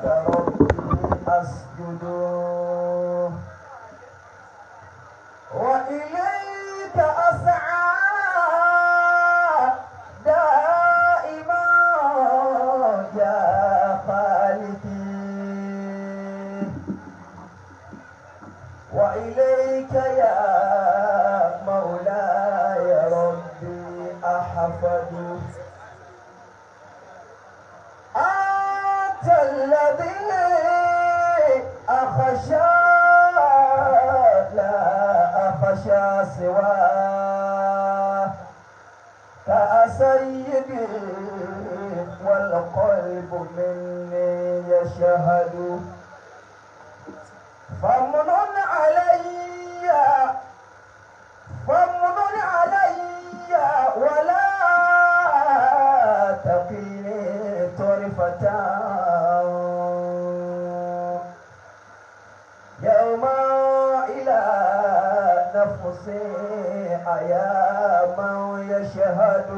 لك ربي أسجد وإليك أسعى دائما يا خالقي وإليك يا مولاي ربي أحفظ أنت الذي أخشى لا أخشى سواه كسيدي والقلب مني يشهد فمن علي ولا تقيني طرفة يوم إلى نفسي أياما يشهد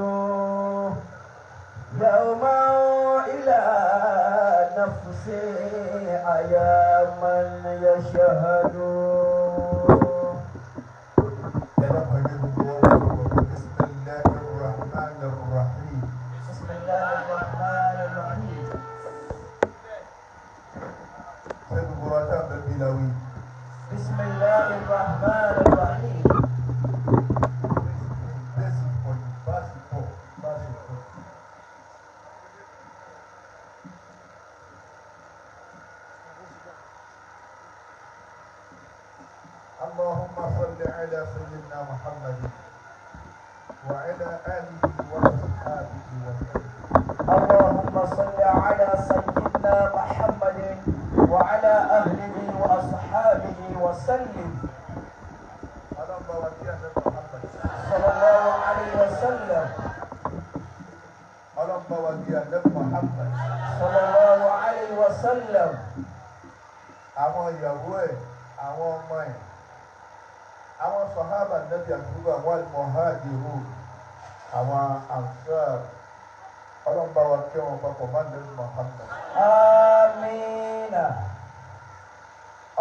يوم إلى نفسي أياما يشهد بسم الله الرحمن الرحيم بسم الله الرحمن الرحيم اللهم صل على سيدنا محمد وعلى آله وأصحابه وسلم. اللهم صل على سيدنا محمد وعلى أهله وأصحابه وسلم اللهم وكيل محمد صلى الله عليه وسلم اللهم وكيل محمد صلى الله عليه وسلم àwọn ìyàwó ẹ̀ àwọn ọmọ ẹ̀ àwọn sàhábà Nábì àdúgbò àwọn al-muhajiru àwọn ansar ọlọ́run bá wa kẹ́ wọn papọ̀ má Nábì Muhammad آمين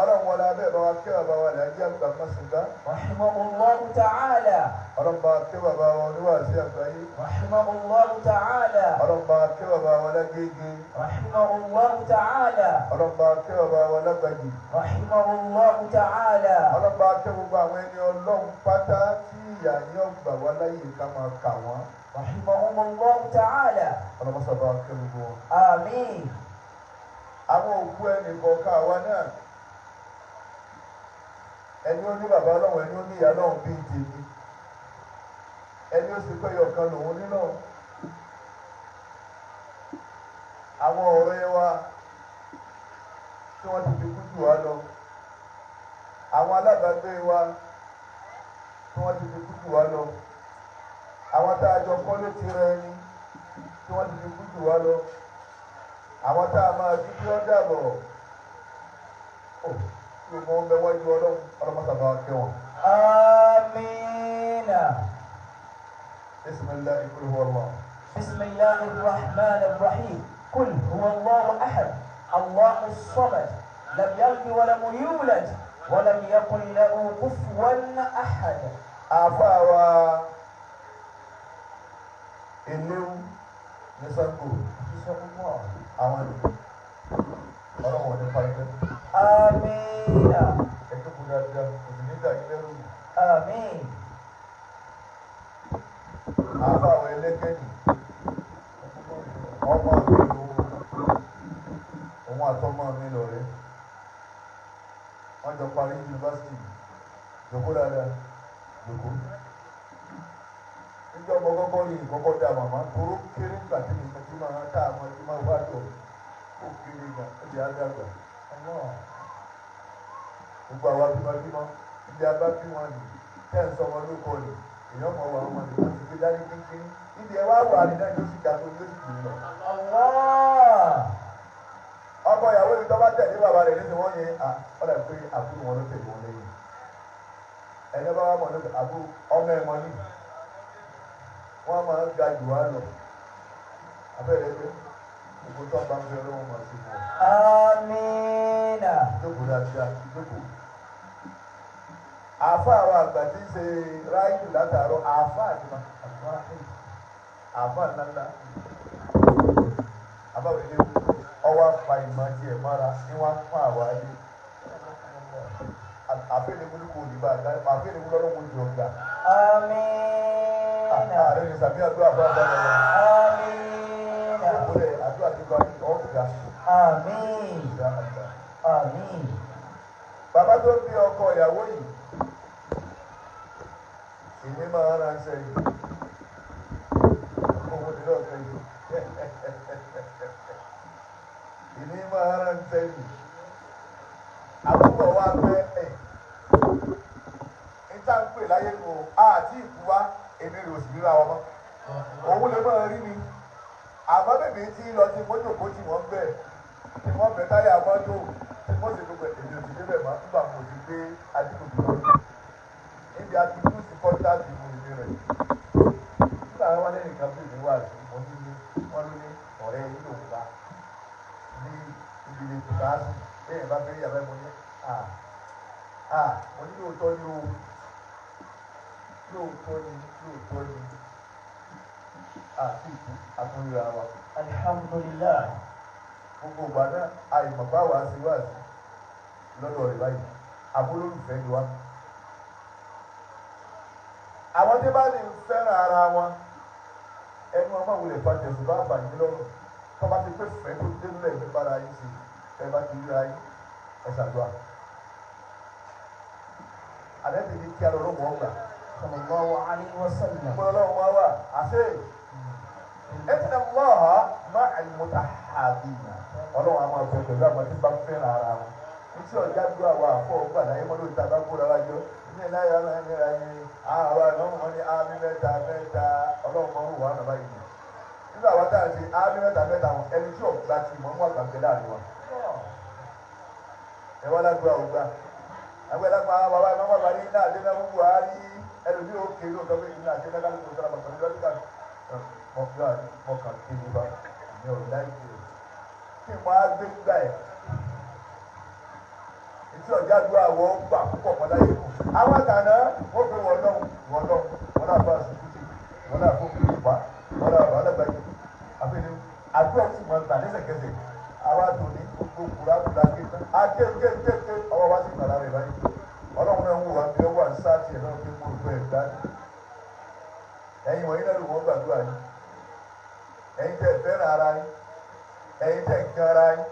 ọlọ́run wọlé abẹ́ bá wa kẹ́ bàbá wa làájí àgbà mọ́sùnká رحمه الله تعالى ọlọ́run bá wa kẹ́ bàbá wa oníwàásí àgbáyé رحمه الله تعالى ọlọ́run bá wa kẹ́ bàbá wa lágége رحمه الله تعالى ọlọ́run bá wa kẹ́ bàbá wa lágbàjì رحمه الله تعالى ọlọ́run bá wa kẹ́ gbogbo àwọn ẹni ọlọ́run pátá tí ìyá ní ọgbà wa láyè ká máa kà wọ́n رحمهم الله تعالى ọlọ́run sábà wa kẹ́ gbogbo wọn. آمين àwọn òkú ẹnì kọ̀ọ̀kan àwa náà ẹni ó ní bàbá ọlọ́run ẹni ó ní ìyá ọlọ́run bíi tèmi ẹni ó sì pé ọ̀kan lòun nínú àwọn ọ̀rẹ́ wa tí wọ́n ti fi kú jù wá lọ àwọn alábàágbé wa tí wọ́n ti fi kú jù wá lọ àwọn tá a jọ kọ́ létí rẹ ni tí wọ́n ti fi kú jù wá lọ àwọn tá a máa fi kí wọ́n dàbọ̀ tí o mọ ń bẹ wájú ọlọ́mọsàbà kẹ́ wọn. آمين bisimilahi kul huwa Allah. بسم الله الرحمن الرحيم قل هو الله أحد الله الصمد لم يلد ولم يولد ولم يكن له كفوا أحد àfa wa eléwu ní sango àwọn ọlọ́wọ́n ní pàṣẹ. آمين ẹjọ́ kò dáadáa kò sì ní dàgbé lẹ́rù. آمين àfa wa ẹlẹ́kẹ̀ẹ́nì ọmọ mi lò òun àtọmọ mi lọ rẹ wọ́n jọ parí yunifásitì jòkó dáadáa jòkó. níjọ́ ọmọ kọ́kọ́ yìí kọ́kọ́ dá màmá toró kéré nígbà tí mi ti máa tá a máa ti máa wá jọ ó kéré gbà ó di àgbàgbà gbogbo àwa bímọ ibi abá bí wọn ni tẹ́ ń sọmọ lóko ni èèyàn mọ̀ wà wọn ni wọ́n ti gbé dání kínkín níbi ẹ̀ wá wà ní náà yóò sì ga tó yóò sì jù lọ. ọkọ ìyàwó yìí tó bá tẹ̀lé bàbá rẹ̀ nínú wọn yẹn ọ̀dà pé àbúrò wọn ló tẹ̀lé wọn lẹ́yìn ẹ̀yẹ́ bá wà mọ̀ ní àbúrò ọmọ ẹ̀ mọ̀ ní wọ́n máa ń ga jù wá lọ abẹ́rẹ́ pé gbogbo tó bá ń bẹ ọlọ́run máa ṣe fún ọ. Amina. Jókòó dáadáa, jókòó. Àáfà àwọn àgbà tí ń ṣe ráìdù látàárọ̀, àáfà àdìmọ́, àáfà ńláńlá. Àbá òde ọwọ́ afa ìmọ̀ díẹ̀ mọ́ra ní wọ́n á fún àwa ayé. Àfẹ́lẹ́gbẹ́lú kò ní bá a dá, àfẹ́lẹ́gbẹ́lú ọlọ́run ti ọ̀gá. Amina. Ààrẹ ní sàbí àdúrà bá bá wọn. Amina. Ìpínlẹ̀ àdúrà ti gba ọ̀gá. Amin. Amin. Bàbá tó bí ọkọ ìyàwó yìí, ìní máa ń ránṣẹ́ yìí. Owó ti lọ́ọ̀kẹ́ yìí. Ìní máa ń ránṣẹ́ yìí. Àbúkọ̀ wa pẹ́ ẹ̀. Níta ń pè láyé kò àti ìkú wa èmi rè òsì ríra ọmọ. Òun lè máa rí ni. Àmọ́ bèbè tí lọ ti mọ́tò kó tí wọ́n bẹ̀. Tí wọ́n bẹ̀ táyà mọ́tò. Tí wọ́n sì gbogbo èmi ò sì débẹ̀ mọ́ nígbà mo ti gbé adígbòdì lọ. Níbi adúgbò ti kọ́ńtà ti mú ìdí rẹ̀. Nígbà wọn lẹ́yìn kan bí ìdí wà sí wọn ní wọn ló ní ọ̀rẹ́ yìí lòun bá ní ibi lè tù ká sí. Bẹ́ẹ̀ bá fẹ́ yàrá mo ní mo ní lóòótọ́ ni o. Lóòótọ́ ni. Àti ìkú àtúnyẹ̀wò àwa. Alhamdulillah. Gbogbo ìgbà náà àìmọ̀pá wàá sí wáàsí lọ́dọ̀ rẹ̀ báyìí àbólólùfẹ́ ni wá. Àwọn tí bá lè fẹ́ràn ara wọn ẹnu ọmọ wulẹ̀ fàjẹsùn bá bàyí lọ́rùn tó bá ti pé fẹ́ tó dé nílẹ̀ ní bára yín sí ẹ bá ti ríra yín ẹ ṣàdúrà. Àdẹ́bí ni kí alọ́rọ́ mọ́ gbà. Sallallahu alaihi wasallam. Mo lọ́wọ́ wá wà àṣẹ ẹ̀tìnà lọ́ha má àlùmọ́tà àbíyà. Ọlọ́run àwọn ọ̀fẹ́ pẹ̀lú àwọn tí bá fẹ́ràn ara wọn. Iṣẹ́ ọ̀já dúró àwọn àfọ̀ ọgbà láyé mọ́ lórí tàbá kóra wájú. Ní ìláyà náà ní ìlànà àwọn àwọn wọn ní ámì mẹ́ta ọlọ́run mọ́ wà nàbá yìí. Nígbà wọn táà ṣe ámì mẹ́ta wọn ẹni tí ọ̀gbà ti mọ̀ wọn gbàgbé láàrin wọn. Ẹ wá lágbá ọgbà. Àgbẹ̀dàgbà àwọn bàbá ìmọ̀ bàbá ní iná àdé náà Buhari ẹlòmí òkè ló sọ pé iná àdé náà kálukú sọ́ra bàbá ní lọ́dún kan. Mọ̀kàn kí ni bá ní ọ̀rọ̀ láì kí o. Kí n máa gbé gbà ẹ̀. Ìtí ọ̀já dúró àwọ̀ gbà púpọ̀ mọ́ láyé kù. Àwọn àtàná wọ́n fi wọ́n náà bá sùkúrú, wọ́n náà fún ìpá, wọ́n náà bá lẹ́gbẹ̀ẹ́. Àbẹ̀lẹ̀ àdúrà sì máa gbà lẹ́sẹ̀kẹsẹ̀. Àwa tò ní gbogbo kùràkùrà kéka. Akéèké ọwọ́ wa sì gbàlá rẹ̀ báyìí. Ọlọ́run náà ń wò wá bí ọwọ́ àṣáàtì ẹ̀ náà fi mú ìgbẹ́ ẹ̀ gbá. Ẹ̀yin wọ̀nyí náà ló wọ́n gbàdúrà yìí. Ẹ̀yin tẹ́ fẹ́ràn ara yín. Ẹ̀yin tẹ́ nǹkan ara yín.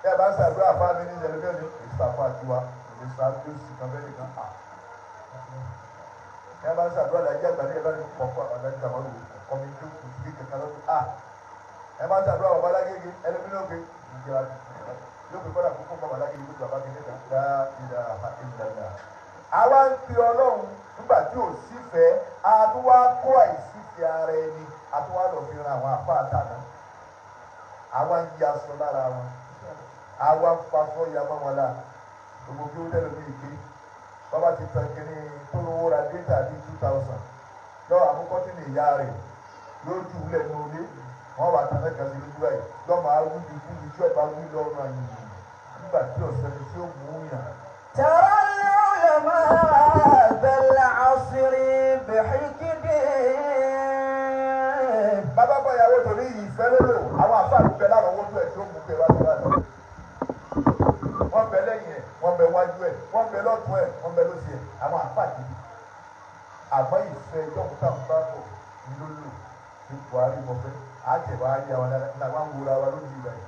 Bí a bá ń ṣàdúrà fáwọn ní ìṣẹ̀lẹ̀ bẹ́ẹ̀ ni ìṣàfà tiwa ìṣàdúró sì kan bẹ́ẹ̀ nìkan. Bí a bá ń ṣàdúrà láyé àgbàdo ẹ̀ bá ní pọ̀pọ̀ ọ̀dà ìjàmọ́lù ọmọ ìjọ kùtùkì kankan lọ́dún. Ẹ bá ń ṣàdúrà bàbá alágége ẹlẹ́mìnàgbé ìjọba yóò fi kọ́dà kókó bàbá alágége lójú bàbá kékeré kan dá ìdá ìdá. Àwa ń fi Ọlọ́run nígbà tí ò sífẹ̀ẹ́ àtúwá kó àìsífẹ̀ẹ́ ara ẹni àtúwá lọ fi ran àwọn àpá àtàná. Àwa ń yí aṣọ lára wọn. Àwa ń fasọ yamọ́ wọn la. Gbogbo kí ó tẹ́lẹ̀ ní ìgbé. Bàbá ti tàn kínní tó lówó ra dẹ́tà ní 2000. Lọ́wọ́ àkókò tí ní ìyá rẹ̀ lójú ilẹ̀ ní olé. Wọ́n wà tán lẹ́ka sí lójú ẹ̀. Lọ́mọ arúgbó ti kú ní tí ọba wí lọ́rùn àyìn nígbà tí ọ̀sẹ̀ ni tí ó mú yàn. ترى العلماء بالعصر بحكم. Bàbá bá ìyàwó torí ìfẹ́ lérò àwọn àfáàlú bẹ lára owó tó ẹ̀ tí ó mú pé wá sí wá lọ. Wọ́n bẹ lẹ́yìn ẹ̀, wọ́n bẹ wájú ẹ̀, wọ́n bẹ lọ́tún ẹ̀, wọ́n bẹ lósì ẹ̀, àwọn àfáàlú. Àmọ́ ìfẹ́ dọ́kítà ń bá bọ̀ nílòlò ní Buhari mọ̀ fẹ́. Àjẹ̀bá ayé àwọn làwọn ń wúra wa lójú ìgbà yìí.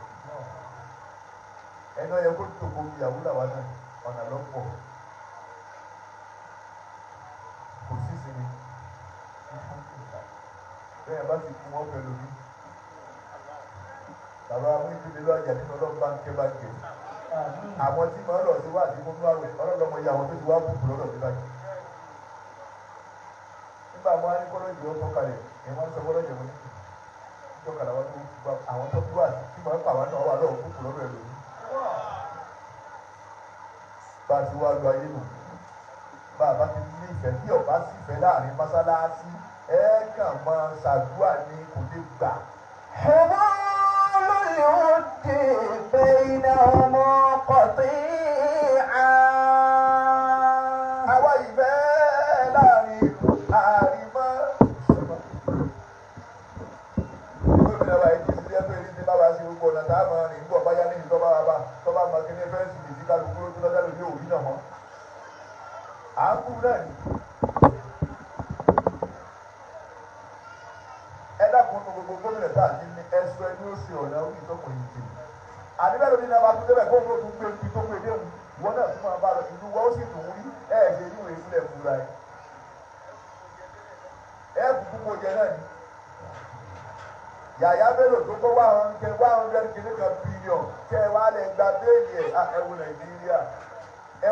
Ẹnu ọ̀yẹ́ kó tó kó ìyàwó làwọn náà ọ̀nà lọ́pọ̀. Kò sí sinmi. Bẹ́ẹ̀ bá ti kú wọ́n pẹ̀lú mi. Bàbá mi ìdílé lọ́jà nínú ọlọ́pàá ń ké bá ké. Àwọn tí màá lọ sí wá àti gbogbo àwẹ̀ ọlọ́dọ̀mọ yà wọ́n tó ti wá bùkù lọ́dọ̀ mi báyìí. Nígbà wọn á ní kọ́lọ́jì ó tọ́kalẹ̀ ẹ̀ wọ́n sọ kọ́lọ́jì wọn ní kì. Tọ́kalẹ̀ wọn tó gba àwọn tó dúró àti tí màá pàwọn náà wà lọ́wọ́ bùkù lọ́dọ̀ ẹ̀ lómi. Bá a ti wá lu ayé nù. Bá a bá ti ní ìfẹ́ bí ọ̀bá sì fẹ́ láàrin mọ́sálásí. Ẹ kàn máa ṣàdúrà ní kò dé gbà حبال الود بينهما قطيعا àwa ìfẹ́ láàrin ìlú àrímọ́. gómìnà wa yìí ti ṣe pé ní ti bá wa ṣe gbogbo ọ̀nà tá a máa rìn nígbà báyá ní ìtọ́ bá wa bá tọ́ bá máa kíní fẹ́ǹsì lè ti kálukú ló tó lọ́dọ̀ lórí òbí náà mọ́. à ń kú náà ni. ẹ dákun nu gbogbo gómìnà tá a ti ní ẹsọ ẹni ó ṣe ọ̀nà orí ìtọ́kùnrin yìí. àdébẹ́ lórí náà bá tún débẹ̀ kó ló tún gbé ibi tó gbé déhùn ìwọ náà tún máa bá lọ ìlú wa ó sì tún rí ṣe níwèé ìpínlẹ̀ fúra ẹ̀ kúkú kó jẹ náà ni. Yàyà Bello tó kó 100 kìnnìkan bílíọ̀n kẹ́ ẹ wá lè gba béèlì ẹ̀ ẹ wo Nàìjíríà ẹ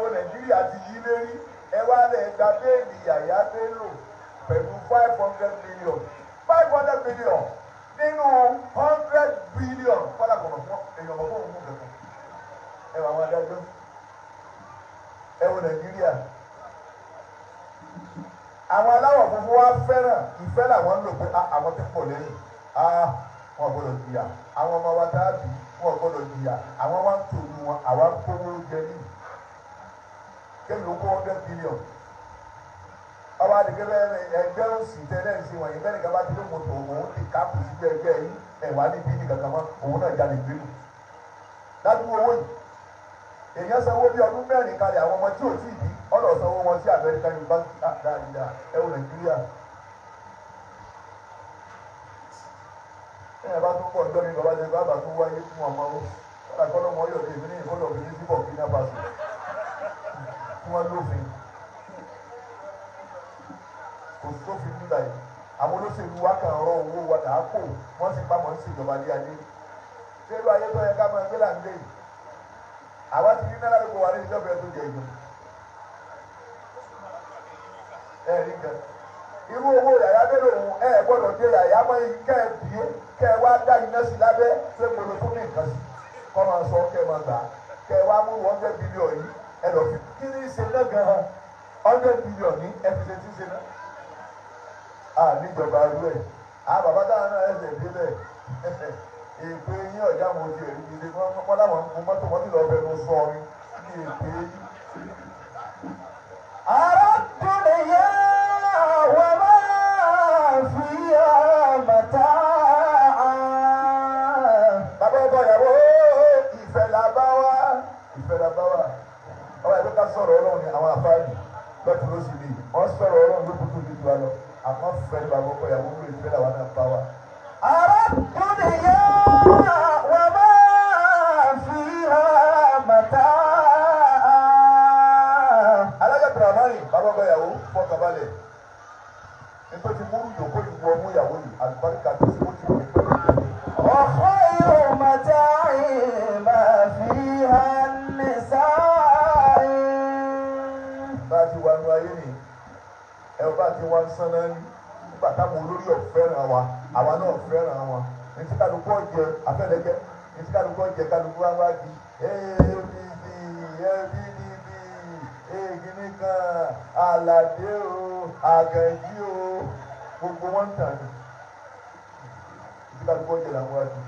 wo Nàìjíríà ti yí lérí ẹ wá lè gba béèlì Yàyà Bello pẹ̀lú 500 million 500 million nínú 100 billion fọlá kọ̀ọ̀kan fún èèyàn kọ̀ọ̀kan fún kẹ̀kọ́ ẹ wà wọn adájọ́ ẹ wo Nàìjíríà àwọn aláwọ̀ funfun wa fẹ́ràn ìfẹ́ làwọn ń lò pé àwọn ti pọ̀ lẹ́yìn wọn gbọ́dọ̀ jìyà àwọn ọmọ wa dáàbì wọn gbọ́dọ̀ jìyà àwọn wa ń tòun wọn àwa ń kówó jẹ ní kéwì ó kó 100 billion ọba àdìgẹ́ ẹgbẹ́ òsì tẹ́lẹ̀ ń ṣe wọ̀nyí bẹ́ẹ̀ ni kaba ti ló mọ̀ tó òun ti káàpù sí ẹgbẹ́ yìí ẹ̀wà níbí ní kankan mọ́ òun náà jáde gbé lù dájú owó yìí èèyàn sanwó bí ọdún mẹ́rin kalẹ̀ àwọn ọmọ tí ò tí ì bí ọ̀dọ̀ sanwó wọn sí Amẹ́ríkà yunifásitì dáadáa ẹ wo Nàìjíríà. ẹ̀yìn bá tún pọ̀ ń dọ́ni bàbá ṣe bàbá tún wáyé fún ọmọ ó kọ́lá kọ́lọ́ wọn yọ̀ dé ní ìfọ́lọ̀ fi ní síbọ̀ kí náà bá sùn tí wọ́n lófin kò sófin nígbà yìí àwọn olóṣèlú wa kàn rọ owó wa dà á kó wọ́n sì bá wọn ń ṣèjọba lé ayé ṣé irú ayé tó yẹ ká máa gbé là ń lé yìí àwa ti ní náírà lóko wa ní ìjọba ẹ̀ tó jẹ ìjọ ẹ̀ rí gan irú owó Yàyà Bello òun ẹ̀ gbọ́dọ̀ dé Yàyà mọ́ kẹ́ ẹ̀ bìí kẹ́ ẹ wá dá iná sí lábẹ́ ṣé mo lè fún ní nǹkan sí kọ́ máa sọ kẹ́ ẹ máa gbà kẹ́ ẹ wá mú 100 billion yìí ẹ lọ fi kí ní í ṣe náà gan-an 100 billion ní ẹ fi ṣe tí ń ṣe náà níjọba arú ẹ̀ bàbá táwọn náà ẹsẹ̀ débẹ̀ èpè yín ọ̀já mo ti ẹ̀rí gidi wọ́n láwọn ń gun mọ́tò wọ́n ti lọ bẹ̀rù sọ ní èpè yín. arákùnrin wà máa fi àmàtà. bàbá ọkọ ìyàwó ìfẹ́ la bá wá ọba ìlú ká sọ̀rọ̀ Ọlọ́run ní àwọn afáàlì lọ́tún ló sì lè wọ́n sọ̀rọ̀ Ọlọ́run ló kúkú ní ìtura lọ àmọ́ fẹ́ ní bàbá ọkọ ìyàwó ló ìfẹ́ làwọn náà bá wá. arákùnrin wà máa fi àmàtà. alájà Abdulrahman bàbá ọkọ ìyàwó fọkànbalẹ̀ nítorí múrù yòókù ìwọ ọmú ìyàwó yìí àlùbáríkà tó sì wọ́n ti wọ́n nípa وخير متاع ما فيها النساء. bá a ti wà nù ayé ni ẹ bá ti wá ń sán náà ní nígbà táwọn olórí ọ̀fẹ́ràn wa àwa náà fẹ́ràn wọn ní tí kálukú ọ̀jẹ̀ afẹ́lẹ́gẹ́ ní tí kálukú ọ̀jẹ̀ kálukú wá wá di gíní kan Àlàdé o Àgànjí o gbogbo wọn ń tàn ní tí kálukú ọ̀jẹ̀ làwọn wá di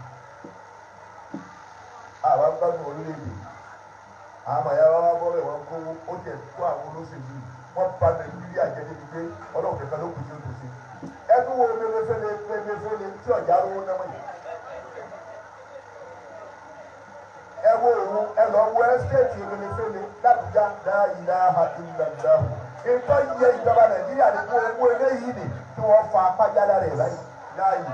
àwa gbádùn orílẹ̀-èdè àmọ́ ìyá wa bọ́ bẹ̀ wọ́n kówó ó jẹ́ tó àwọn olóṣèlú wọ́n ba Nàìjíríà jẹ́ níbi pé Ọlọ́run kẹ̀kẹ́ ló kù tí ó tó ṣe ẹtú wo mẹlẹfẹlẹ tí ọjà rówó náà wọ̀nyí. ẹ wo òun ẹ lọ wo ẹ́sítéètì mẹlẹfẹlẹ l'Àbújá la ilaha illallah. ètò yẹ ìjọba Nàìjíríà ní kó owó eléyìí nì tí wọ́n fa apájálá rẹ̀ láàyè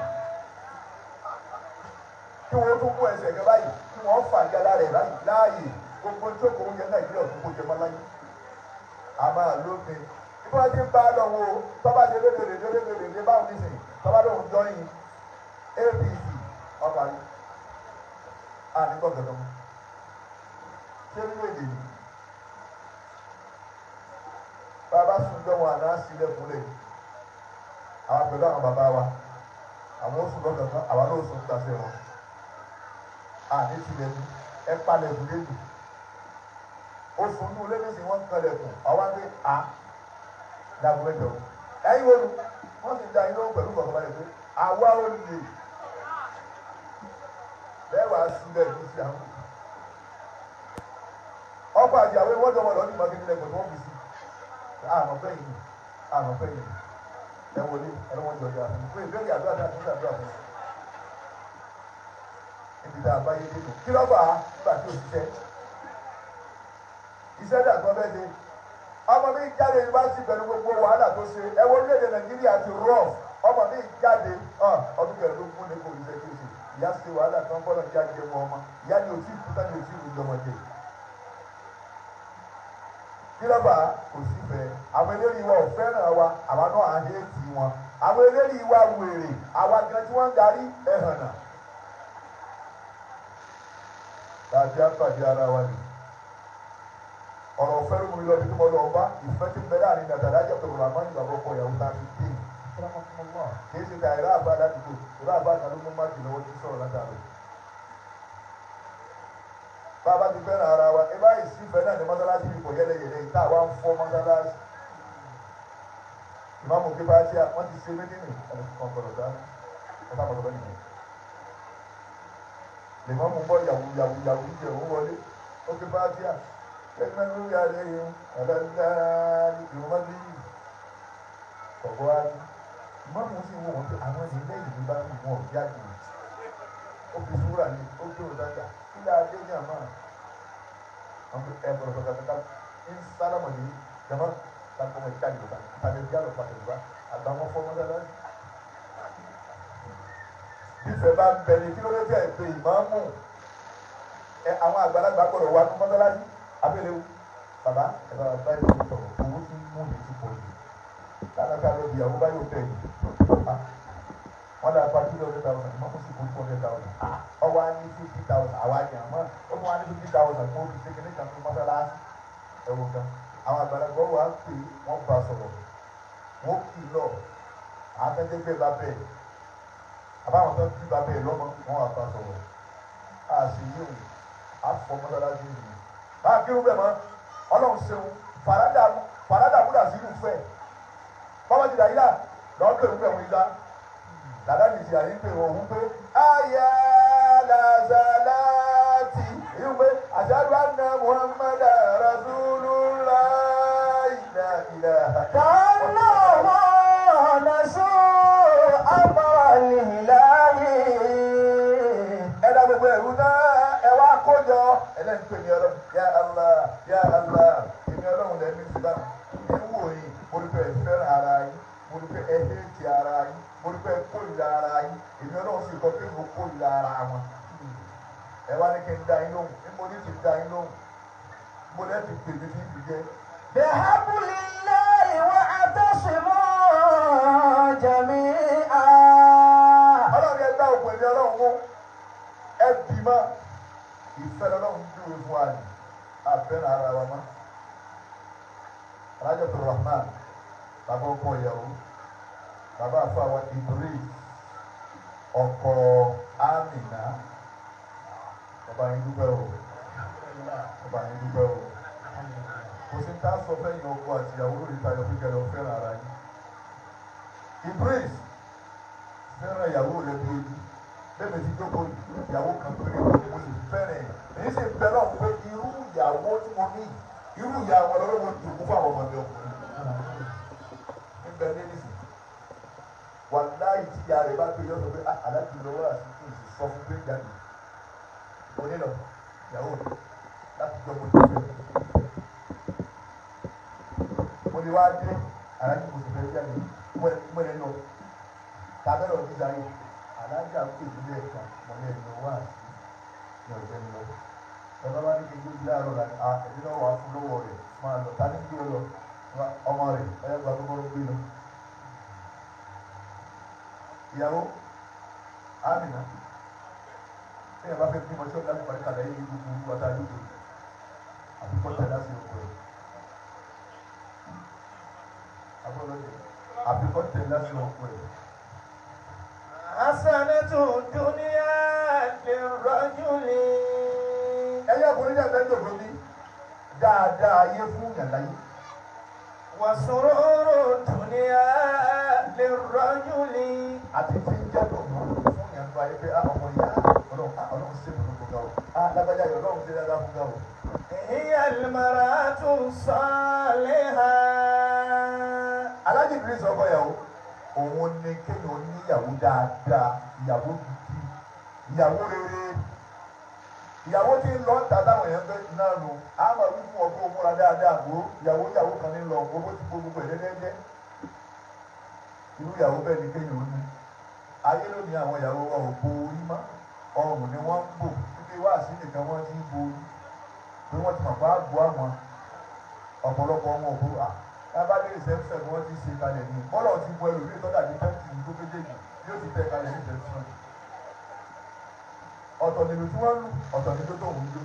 tí wọ́n tún mú ẹsẹ̀ gẹ́gẹ́ báyìí tí wọ́n fa àjálá rẹ̀ láàyè gbogbo tí ó kò ń yẹ Nàìjíríà tó kó jẹ mọ́ láyé. àmọ́ lópin bí wọ́n ti ń bá a lọ wo tọ́ba ṣe lédèrè báwọn ní sìn tọ́ba lóhùn jọyìn APC ọba ní àníkọ́ gẹ̀dọ́ mọ́ ṣé nínú èdè ni bàbá sùnjọ́ wọn àná sílẹ̀ fúnlẹ̀ àwọn pẹ̀lú àwọn bàbá wa àwọn oṣù lọ́gàkan àwọn náà oṣù gbàṣẹ wọn àní sílẹ̀ ní ẹ palẹ̀ fúnlẹ̀ yìí oṣù nínú lẹ́yìn wọn kalẹ̀kùn àwọn àgbẹ̀ dàgbẹ́jọ ẹ̀yin wo wọ́n ti da iná pẹ̀lú kọ̀ọ̀kan báyìí pé àwa ò lè sílẹ̀ ní sí àwọn. ọkọ̀ àjàwé wọ́n jọmọ lọ́dún mọ́kìnrin lẹ́gbẹ̀ẹ́ tó wọ́n fi sí. àmọ́ bẹ́yìn àmọ́ bẹ́yìn ẹ wọlé ẹ lọ́wọ́ jọjọ àfihàn pé ìbéèrè àdúrà náà nígbà àdúrà fún ibi tá a bá yé nínú kí lọ́ba nígbà tí ò ṣiṣẹ́ iṣẹ́ dàgbọ́ bẹ́ẹ̀ ni ọmọ mi jáde yunifásitì pẹ̀lú gbogbo wàhálà tó ṣe ẹ wo orílẹ̀-èdè Nàìjíríà ti rọ̀ ọmọ mi jáde ọdún kẹrìndínlógún ní kò ní ṣe kí o ṣe ìyá ṣe wàhálà kan gbọ́dọ̀ jáde wọn ọmọ ìyá ni òtí ìkúta ni òtí ìlú ọmọdé kí lọ́ba kò sí fẹ́ àwọn eléyìí wa ò fẹ́ràn wa àwa náà à ń hé tì wọn àwọn eléyìí wa wèrè àwa gan tí wọ́n ń darí ẹ̀hàn náà tàbí àpàdé ara wa ni ọ̀rọ̀ ọ̀fẹ́ ló mú mi lọ bí mo lọ bá ìfẹ́ tí ń bẹ láàrin nàdàlá jẹ́ pẹ̀lú àmọ́ ìgbàgbọ́ ọkọ ìyàwó tá a fi dé kì í ṣe ta ìrá àbá aládùúgbò ìrá àbá kan ló mú máàkì lọ́wọ́ tí sọ̀rọ̀ látàrí. bàbá ti fẹ́ràn ara wa ẹ báyìí sí ìfẹ́ náà ní mọ́sálásí ipò yẹlẹyẹlẹ ìta àwa ń fọ́ mọ́sálásí. ìmáàmù kí bá ṣe wọ́n ti ṣe méjì nì ẹni kan gbọdọ̀ dá ọ̀tá gbọdọ̀ bẹ́ẹ̀ nìyẹn. ìmáàmù bọ́ yàwù jẹ òun wọlé ó kí bá ṣe ẹgbẹ́rún yàrá yìí ọ̀dọ́dá ìrùmọ́bí ọ̀gbọ́n wa ní ìmáàmù sì wọ́n wọ́n pé àwọn ilé ìlú bá fi wọn jáde ó fi súra ní ó gbé òun dájà ilé adé ní àmọ́ ẹ̀bùrọ̀ kọ̀ọ̀kan ní sálámù ní jama tàbí ọmọ ìjáde lọ́ta tàbí ìjà lọ pàtó ìgbà àgbàwọn fọ́ mọ́sálásí. bífẹ̀ bá ń bẹ ní kí ló dé tẹ̀ pé ìmáàmù àwọn àgbàlagbà gbọ́dọ̀ wá ní mọ́sálásí abẹ́lẹ́wò bàbá ẹ̀ bá bá ẹ̀ lọ́wọ́ sọ̀rọ̀ owó tí mú ní ti pọ̀ jù lánàá lọ bí àwọn báyọ̀ bẹ́ẹ̀ ni wọ́n lọ apá 200,000 mọ́ kó sì kó 200,000 ọwọ́ á ní 50,000 àwa ni àmọ́ ó mú wa ní 50,000 mọ́ fi ṣe kíní kan fún mọ́sálásí ẹ̀wọ̀n kan àwọn àgbàlagbà wà á pè wọ́n bá sọ̀rọ̀ wọ́n kì í lọ àtẹ́tẹ́gbẹ́ bá bẹ́ẹ̀ àbáwọn tó ti bá bẹ́ẹ̀ lọ́mọ wọ́n wà bá sọ̀rọ̀ àṣeyíwò àfọ mọ́sálásí yìí máa kí wọ́n bẹ̀ mọ́ ọlọ́run ṣeun fàrádà múdà sí ìlú fẹ́ bọ́lá ti dàyílà lọ́ọ́ pè ń pè wọ́n ìjà dàdá mi ti àyè ń pè wọ́n pé ayé làzàlátì èyí ń pé àṣàlù àná Muhammad rasulullah ilà ilà. kánà wọn nàṣó àbáwálì láàyè. ẹ dá gbogbo ẹ̀rú náà ẹ wá kójọ ẹlẹ́ni pè ní ọlọ́run yá Allah yá Allah èmi ọlọ́run lẹ́nu ti bá mi ń wò yín mo rí pé ẹ fẹ́ràn ara yín mo rí pé ẹ hétí ara yín mo rí pé ẹ kórìíra ara yín èmi ọlọ́run sì kọ́ pé mo kórìíra ara wọn. ẹ wá ní kí n dá yín lóhùn ní mo ní ti dá yín lóhùn mo lẹ́ ti pèmí ní ibi jẹ́. bihablillahi wa'tasimu jami'a. ọlọ́run ẹ gbá òkú ẹ̀mí ọlọ́run mú ẹ bì mọ́ ìfẹ́ lọ́lọ́run dúró fún wa ní abẹ́rẹ́ ara wa mọ́. alájọ tó Rahman bàbá ọkọ ìyàwó bàbá àfàwà Idris ọkọ Amina bàbá yín dúpẹ́ o bàbá yín dúpẹ́ o kò sí tá a sọ fẹ́yìn ọkọ àti ìyàwó lórí ìtayọ̀ fún kẹlẹ́ fẹ́ràn ara yín. Idris fẹ́ràn ìyàwó rẹ̀ bí ojú bẹ́ẹ̀ ti jókòó ìyàwó kan péré mo sì fẹ́ràn ẹ̀ èyí sì ń bẹ náà pé irú ìyàwó tí mo ní irú ìyàwó ọlọ́wọ́ dùnkún fún àwọn ọmọdé ọkùnrin ń bẹ ní nísì wàláyé tí ìyá rẹ̀ bá pè yọ sọ pé aláàjì lọ́wọ́ àti kí n sì sọ fún pé jáde mo nílò ìyàwó mi láti jọ mo ti fẹ́ mo ní wá dé aláàjì mo sì fẹ́ jáde mo lè lọ tábẹ́rẹ̀ ọdún ìdáyé aláàjì àkókò ìdílé ẹ̀ka mo lè lọ wá ní ọ̀jẹ̀ mi lọ ẹ̀rọ bá ní kí n gbé ìdílé àárọ̀ la ẹ̀dí náà wà fún lọ́wọ́ rẹ̀ máa lọ tá ní kí ó lọ ọmọ rẹ̀ ẹ̀yà gba gbogbo gbé lọ. ìyàwó Amina bí ẹ bá fẹ́ bímọ tí ó dájú pàdé kàlẹ́ yìí gbogbo ọ̀tá lóde àbíkọ́ tẹ̀lé àti òkú ẹ̀ àbíkọ́ tẹ̀lé àti òkú ẹ̀. hasanatu dunya lirrajuli. ẹyẹ ọkùnrin náà lẹ́jọ́ fún mi dáadáa ayé fún yàrá yìí. wa sururu dunya lirrajuli. àti tí ń jẹ́ dùn fún yàrá ayé pé ọmọ ìyá ọlọ́run ṣe dùn fúnra o. هي المرأة الصالحة. Aláàjì Idris ọkọ yàwó òun ni kéèyàn níyàwó dáadáa ìyàwó gidi ìyàwó rere ìyàwó tí ń lọ ń ta táwọn èèyàn fẹ́ náà nù á máa wí fún ọkọ múra dáadáa gbó ìyàwó kan ní lọ owó ti kó gbogbo ẹ̀ dẹ́dẹ́dẹ́ irú ìyàwó bẹ́ẹ̀ ni kéèyàn ó ní ayé lónìí àwọn ìyàwó wa ò bo orí mọ́ ọrùn ni wọ́n ń bò níbi wá sí nìkan wọ́n ti ń bo orí pé wọ́n ti mọ̀ pé àgbo àwọn ọ̀pọ̀lọpọ̀ ọmọ òbúrò à lábàdé ìṣẹ́fẹ́ ni wọ́n ti ṣe kalẹ̀ ní bọ́lọ̀ ti bu ẹlòmíì tọ́jà ní tẹ́ǹtì tó méjèèjì yóò ti tẹ̀ kalẹ̀ ní ìṣẹ́fẹ́ ọ̀tọ̀ nílùú tí wọ́n lù ọ̀tọ̀ nílùú tó ń lò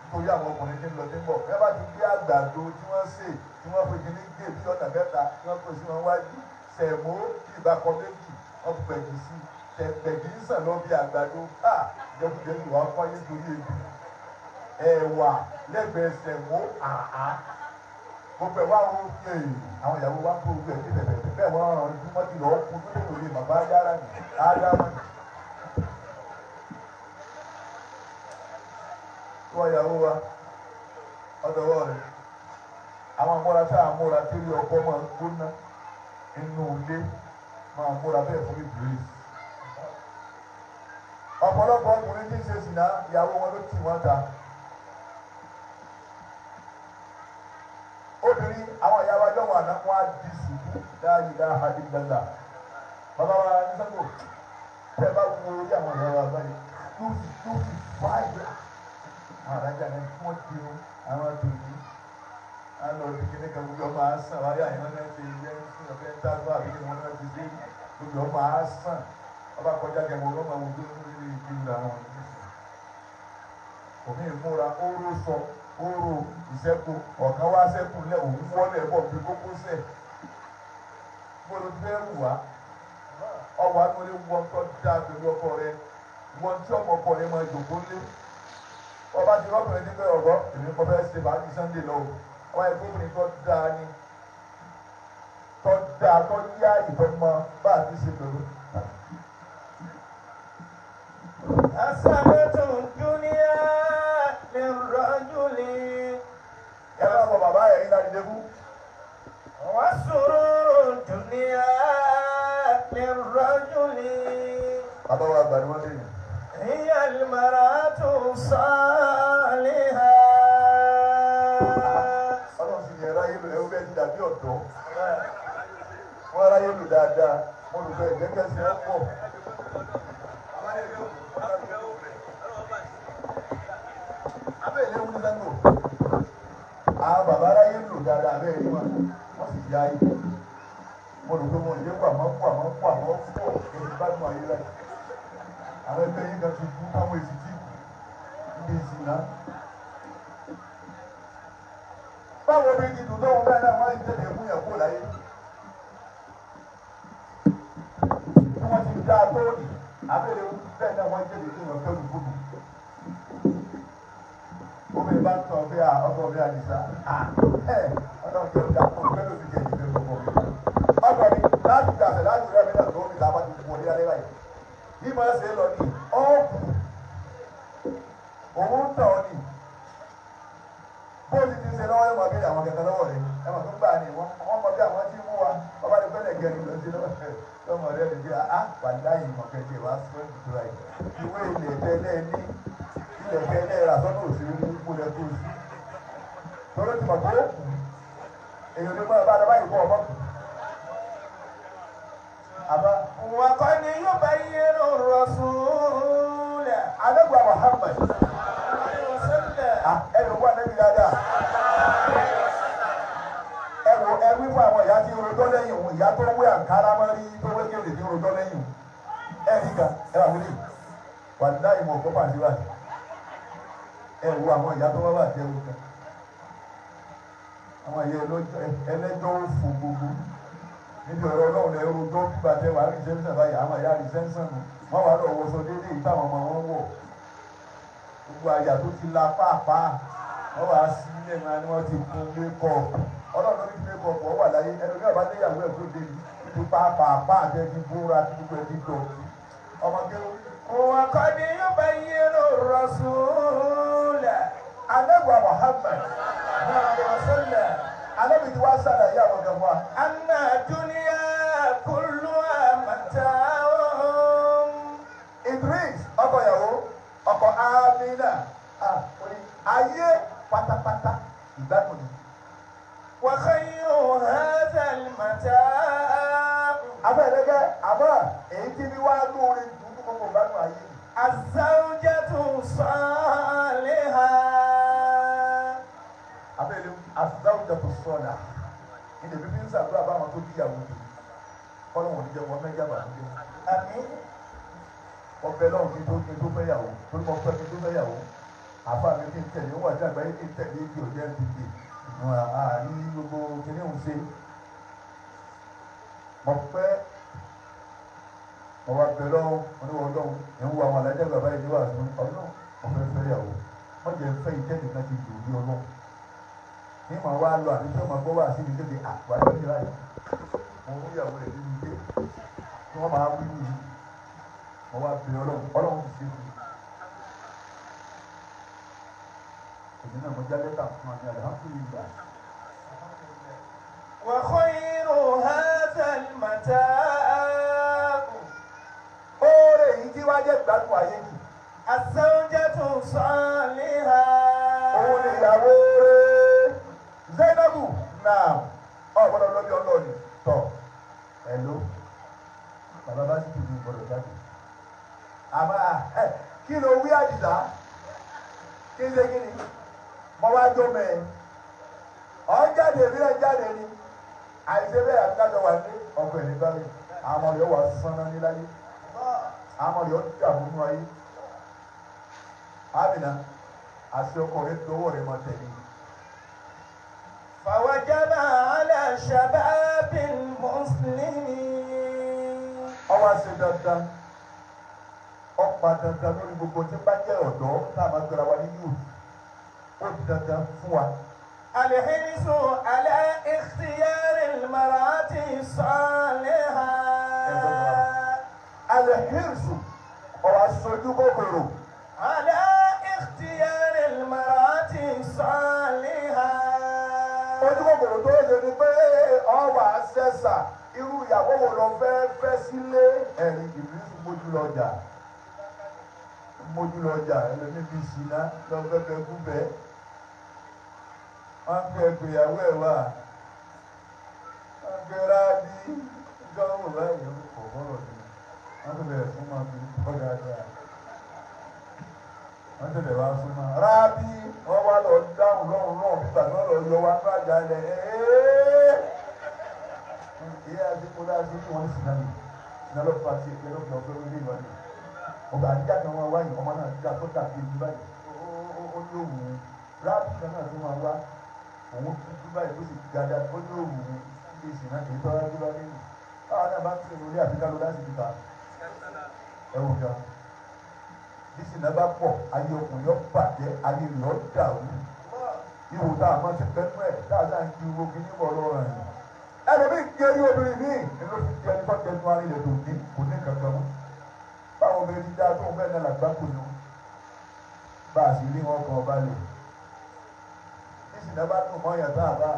nítorí àwọn ọkùnrin tí ń lọ sí ń bọ̀ bí wọ́n bá ti gbé àgbàdo tí wọ́n sè tí wọ́n fi kíní gé bí ọ̀nà mẹ́ta tí wọ́n pèsè wọn wájú sẹ̀mó bí ìbákọ méjì wọ́n fi gbẹ̀gì sí gbẹ̀gì ń sàn lọ bí àgbàdo jẹkújẹ ìwà fáyé torí ebi ẹ̀wà lẹ́gbẹ̀ẹ́ sẹ̀mó gbogbo ẹ̀ wá ó yẹ àwọn ìyàwó wa kó gbogbo ẹ̀ ní bẹ̀bẹ̀ bẹ́ẹ̀ wọ́n rán ọdún wọ́n ti lọ́ọ́ kú tó lè lè bàbá dára ní ádámù. wọ́n ìyàwó wa ọ̀dọ̀wọ́ rẹ̀ àwọn amúra tá a múra tí ilé ọkọ máa ń gbóná inú ilé máa múra bẹ́ẹ̀ fún Idris. ọ̀pọ̀lọpọ̀ ọkùnrin tí ń ṣe sìnà ìyàwó wọn ló tì wọ́n ta. obìnrin àwọn ìyàwó ajọ́ wọn àná wọn á di sùkú láàyè láàá di gbàgbà. bàbá wa ní sẹ́kọ̀ọ́ tẹ́ ẹ bá wo orí àwọn ìyàwó àgbáyé ló ti fáyà. àwọn àdájà náà tí wọ́n ti rún àwọn àtòyí alọ ti kini kan gbogbo ọmọ asán wáyé àyìnbó náà ti yẹ ní ọbẹ ń tá bá àbíkí wọn náà ti dé gbogbo ọmọ asán ọba kọjá gẹ́gẹ́ wọn lọmọ àwọn gbogbo ní ìlú àwọn òfin ìmúra oró sọ oró ìṣẹ́kù ọ̀kan wá ṣẹ́kù lẹ òun wọlé bọ̀ bí kókó sẹ̀ gbọ́dọ̀ fẹ́ wù wá ọwọ́ àtúndé wọn tó dá pẹ̀lú ọkọ rẹ wọn tí ọmọ ọkọ rẹ máa jòkó lé ọba tí ọkùnrin ti fẹ́ ọ̀gọ́ èmi kọ́ fẹ́ ṣe bá ti Sunday lọ́wọ́ àwọn ẹgbẹ́bìnrin tó dáa ni tó dáa tó yá ìfọmọ bá a ti ṣe pẹ̀lú. Asanatu dunya lirrajuli. ẹ máa bọ bàbá yẹn nígbà dídé fún. Wa sururu dunya lirrajuli. bàbá wa gbà ni wọ́n lè yàn. Hiya al-mar'atu salihah. ẹwú bẹ́ẹ̀ ti dàbí ọ̀dọ́ wọ́n aráyé lò dáadáa mo lò bẹ́ẹ̀ ìgbẹ́kẹ̀sí ẹ̀ pọ̀. abẹ́ẹ̀lẹ́ wúni lẹ́nu àwọn bàbá aráyé lò dáadáa bẹ́ẹ̀ ni wọ́n sì yá yìí mo lò pé mo lè kó àmọ́ kó àmọ́ kó àmọ́ pọ̀ èyí bá tún ayé láì àwọn ẹgbẹ́ yín kan ti kú káwọn èsì tí níbi ìsìn náà. báwo bí ti dùn tóun bẹ́ẹ̀ náà wọ́n ń tẹ̀lé fún yẹn kó láyé bí wọ́n ti dá tóòdì abẹ́rẹ́ bẹ́ẹ̀ náà wọ́n ń tẹ̀lé fún yẹn kẹ́rù gbogbo obìnrin bá ń tọ́ bí ọkọ̀ bí àdìsá ọlọ́run tó ń dá fún un kẹ́lò fi jẹ́ ìgbẹ́ gbogbo ọkọ̀ mi láti gbàgbé láti rẹ́ mi náà tó mi làbá ti wọlé alẹ́ báyìí bí mo ṣe lọ ní ọ̀ọ́kù òun ń tàn ọ́ ní bó ti ti ṣe lọ́wọ́ ẹ̀ mọ̀ bí àwọn kẹ̀kẹ́ lọ́wọ́ rẹ̀ ẹ̀ mọ̀ tó gbà ní wọ́n mọ̀ bí àwọn tí mú wa bàbá rẹ̀ fẹ́lẹ̀ gẹ̀ẹ́rì lọ sí lọ́mọ rẹ̀ lè gbé wà láyé mọ̀ kẹ̀kẹ́ wá sí ìtura yìí ìwé ilẹ̀ tẹ́lẹ̀ ní ilẹ̀ tẹ́lẹ̀ rà sọ́nà òṣèlú ní ìpínlẹ̀ tó sí tọ́lọ́ ti mọ̀ pé èèyàn lè máa bá a báyìí kọ́ ọmọ kù. àbá. wà á kọ́ ni yóò bá yé ló Rasul. alẹ́gbà Muhammad. ẹnu wà lẹ́yìn dáadáa. ẹwí fún àwọn ìyá tí rojọ́ lẹ́yìn òun ìyá tó wé àǹkárá máa rí tó wé kéde tí rojọ́ lẹ́yìn òun. ẹ̀rí kan ẹ wà wọlé wà láì mọ̀ kó pàṣẹ wà. ẹ̀rù àwọn ìyá tó wá wà jẹ́ òun kan. àwọn ìyá ẹlẹ́jọ́ ó fò gbogbo níbi ọ̀rọ̀ ọlọ́run ẹ̀rọ tó gbígbà tẹ wàá rí sẹ́ńsàn báyìí àwọn ìyá rí sẹ́ńsàn nù wọ́n wà lọ́wọ́ sọ déédéé ìtàwọn ọmọ wọn wọ̀ gbogbo àyà tó ti la pàápàá wọ́n wà á sí ilé ìmọ̀ ni wọ́n ti kun mékọ̀ọ̀pù ọlọ́run ní mékọ̀ọ̀pù wọ́n wà láyé ẹlòmíì ọba déyàwó ẹ̀ tó dé ti pàápàá àti ti búra ti gbogbo ẹ̀ ti dọ̀ ọmọ kéwòn. wà á kọ́ ni yóò bá yé ló Rasul. alábi tí wàá ṣàlàyé àwọn kan fún wa. anna dunya kulluha mata'un. Idris ọkọ ìyàwó ọkọ Amina ayé pátápátá ìgbádùn ni. wa khayru hadha al-mata'. abẹ́rẹ́gẹ́ àmọ́ èyí tí ní wàá lóore dùn gbogbo ìgbádùn ayé ni. az-zawjatu salihah. abẹ́rẹ́ az-zawjatu salihah ilé bíbí ń sàdúrà báwọn tó bí ìyàwó ni kọ́nà wọn jẹ́ wọn mẹ́jà bàtúndé. àmín. ọbẹ̀ náà kí tó fẹ́ yàwó torí mo fẹ́ kí tó fẹ́ yàwó àfa mi kí n tẹ̀lé owó àti àgbáyé kí n tẹ̀lé kí o jẹ́ npp àní gbogbo kìnìún ń ṣe mo fẹ́ mo wá bẹ̀ lọ́wọ́ oníwọ̀ ọlọ́run ẹ̀ ń wo àwọn alájà bàbá yìí wà fún ọlọ́run mo fẹ́ fẹ́ yàwó wọ́n jẹ́ fẹ́ ìjẹ́ nìkan ti dùn ní ọlọ́run ní màá wá lọ àti tí wọ́n máa gbọ́ wá sí ibi kéde àgbáyé ní láyé mo ń yàwó rẹ̀ nínú ilé tí wọ́n máa wí nìyí mo wá bẹ̀ ọlọ́run ti ṣe fún mi. èmi náà mo jáde tà fún àmì alhamdulillah. wa khayru hadha al-mata'. oore yìí tí wàá jẹ́ gbádùn ayé jù. az-zawjatu salihah. òun ni ìyàwó rẹ̀ Zainabu náà ọ̀gbọ́dọ̀ lọ́bí ọlọ́ọ̀ni tọ̀ ẹ̀ ló bàbá bá sì tún ní ìgbọ́dọ̀ jáde. àmọ́ kí ló wí àdìsá kí n ṣe kí ni mo wá jó mẹ́ ọ̀ ń jáde bí ẹ̀ ń jáde ni àìṣe bẹ́ẹ̀ àtúntàjọ wà ní ọkọ̀ ẹ̀ nígbà mi àwọn ọmọ rẹ̀ wà sánná níláyé àwọn ọmọ rẹ̀ ó dààmú nínú ayé àmìnà àti ọkọ̀ rẹ̀ lọ́wọ́ rẹ̀ máa tẹ̀lé. فوجب على شباب المسلمين. ọwọ́ àṣẹ dandan ọ̀pá dandan lórí gbogbo tí bá jẹ́ ọ̀dọ́ tá a máa gbéra wa ní yóò ó di dandan fún wa. الحرص على اختيار المرأة الصالحة. alẹ́hìrìsù ọ̀wá sojú kòkòrò. على اختيار المرأة الصالحة. ojú kòkòrò tó lè ní pé ọwọ́ àṣẹṣà irú ìyàwó wo lọ fẹ́ sílé ẹ̀rí ìrísí mójú lọ́jà ẹlẹ́ni bíi ṣìnà lọ́fẹ́fẹ́ gúbẹ́ wọ́n fẹ́ gbéyàwó ẹ̀ wá wọ́n fẹ́ rábí gọ́ọ̀mù báyìí kò bọ́rọ̀ sí wọ́n tó bẹ̀rẹ̀ fún máa fi bọ́ dáadáa wọ́n tó bẹ̀rẹ̀ wá fún máa rábí wọ́n wá lọ dáhùn lọ́hùn náà nígbà tí wọ́n lọ yọ wá gbájà lẹ̀ ìyá àti kúlá sí ní wọ́n sì náà ní lọ́pàá sí ẹgbẹ́ lọ́pàá ọ̀fẹ́ orí ìwádìí ọba àdíjà kan wọn wáyé ọmọ náà díjà tó dàbí ibi báyìí ó ní òwú rábì kan náà tó máa wá òun dúdú báyìí tó sì gada ó ní òwú ilé ìsìn náà kì í tọ́ra dúró lẹ́yìn báwa náà bá ń tẹ̀lé orí àfikà ló láti fi ta ẹ̀wù gan bí ìsìn náà bá pọ̀ ayé ọkùnrin yọ bàjẹ́ ayé rẹ̀ ọ́ dàrú ihò tá a máa ti pẹ́nu ẹ̀ dáadáa ń kí owó kí ní bọ̀ lọ́rọ̀ ẹ̀ ẹlòmí gẹ̀rí obìnrin míì ló fi di ẹni kọ́kẹ́ nu arílẹ̀ tó ní kò ní kankan mú báwo bẹ ti dá tó ń bẹ́ẹ̀ náà làgbá kò ní bá a sì rí wọn kan ọba lò nísìnyí bá tún mọ́ yàtọ̀ àbá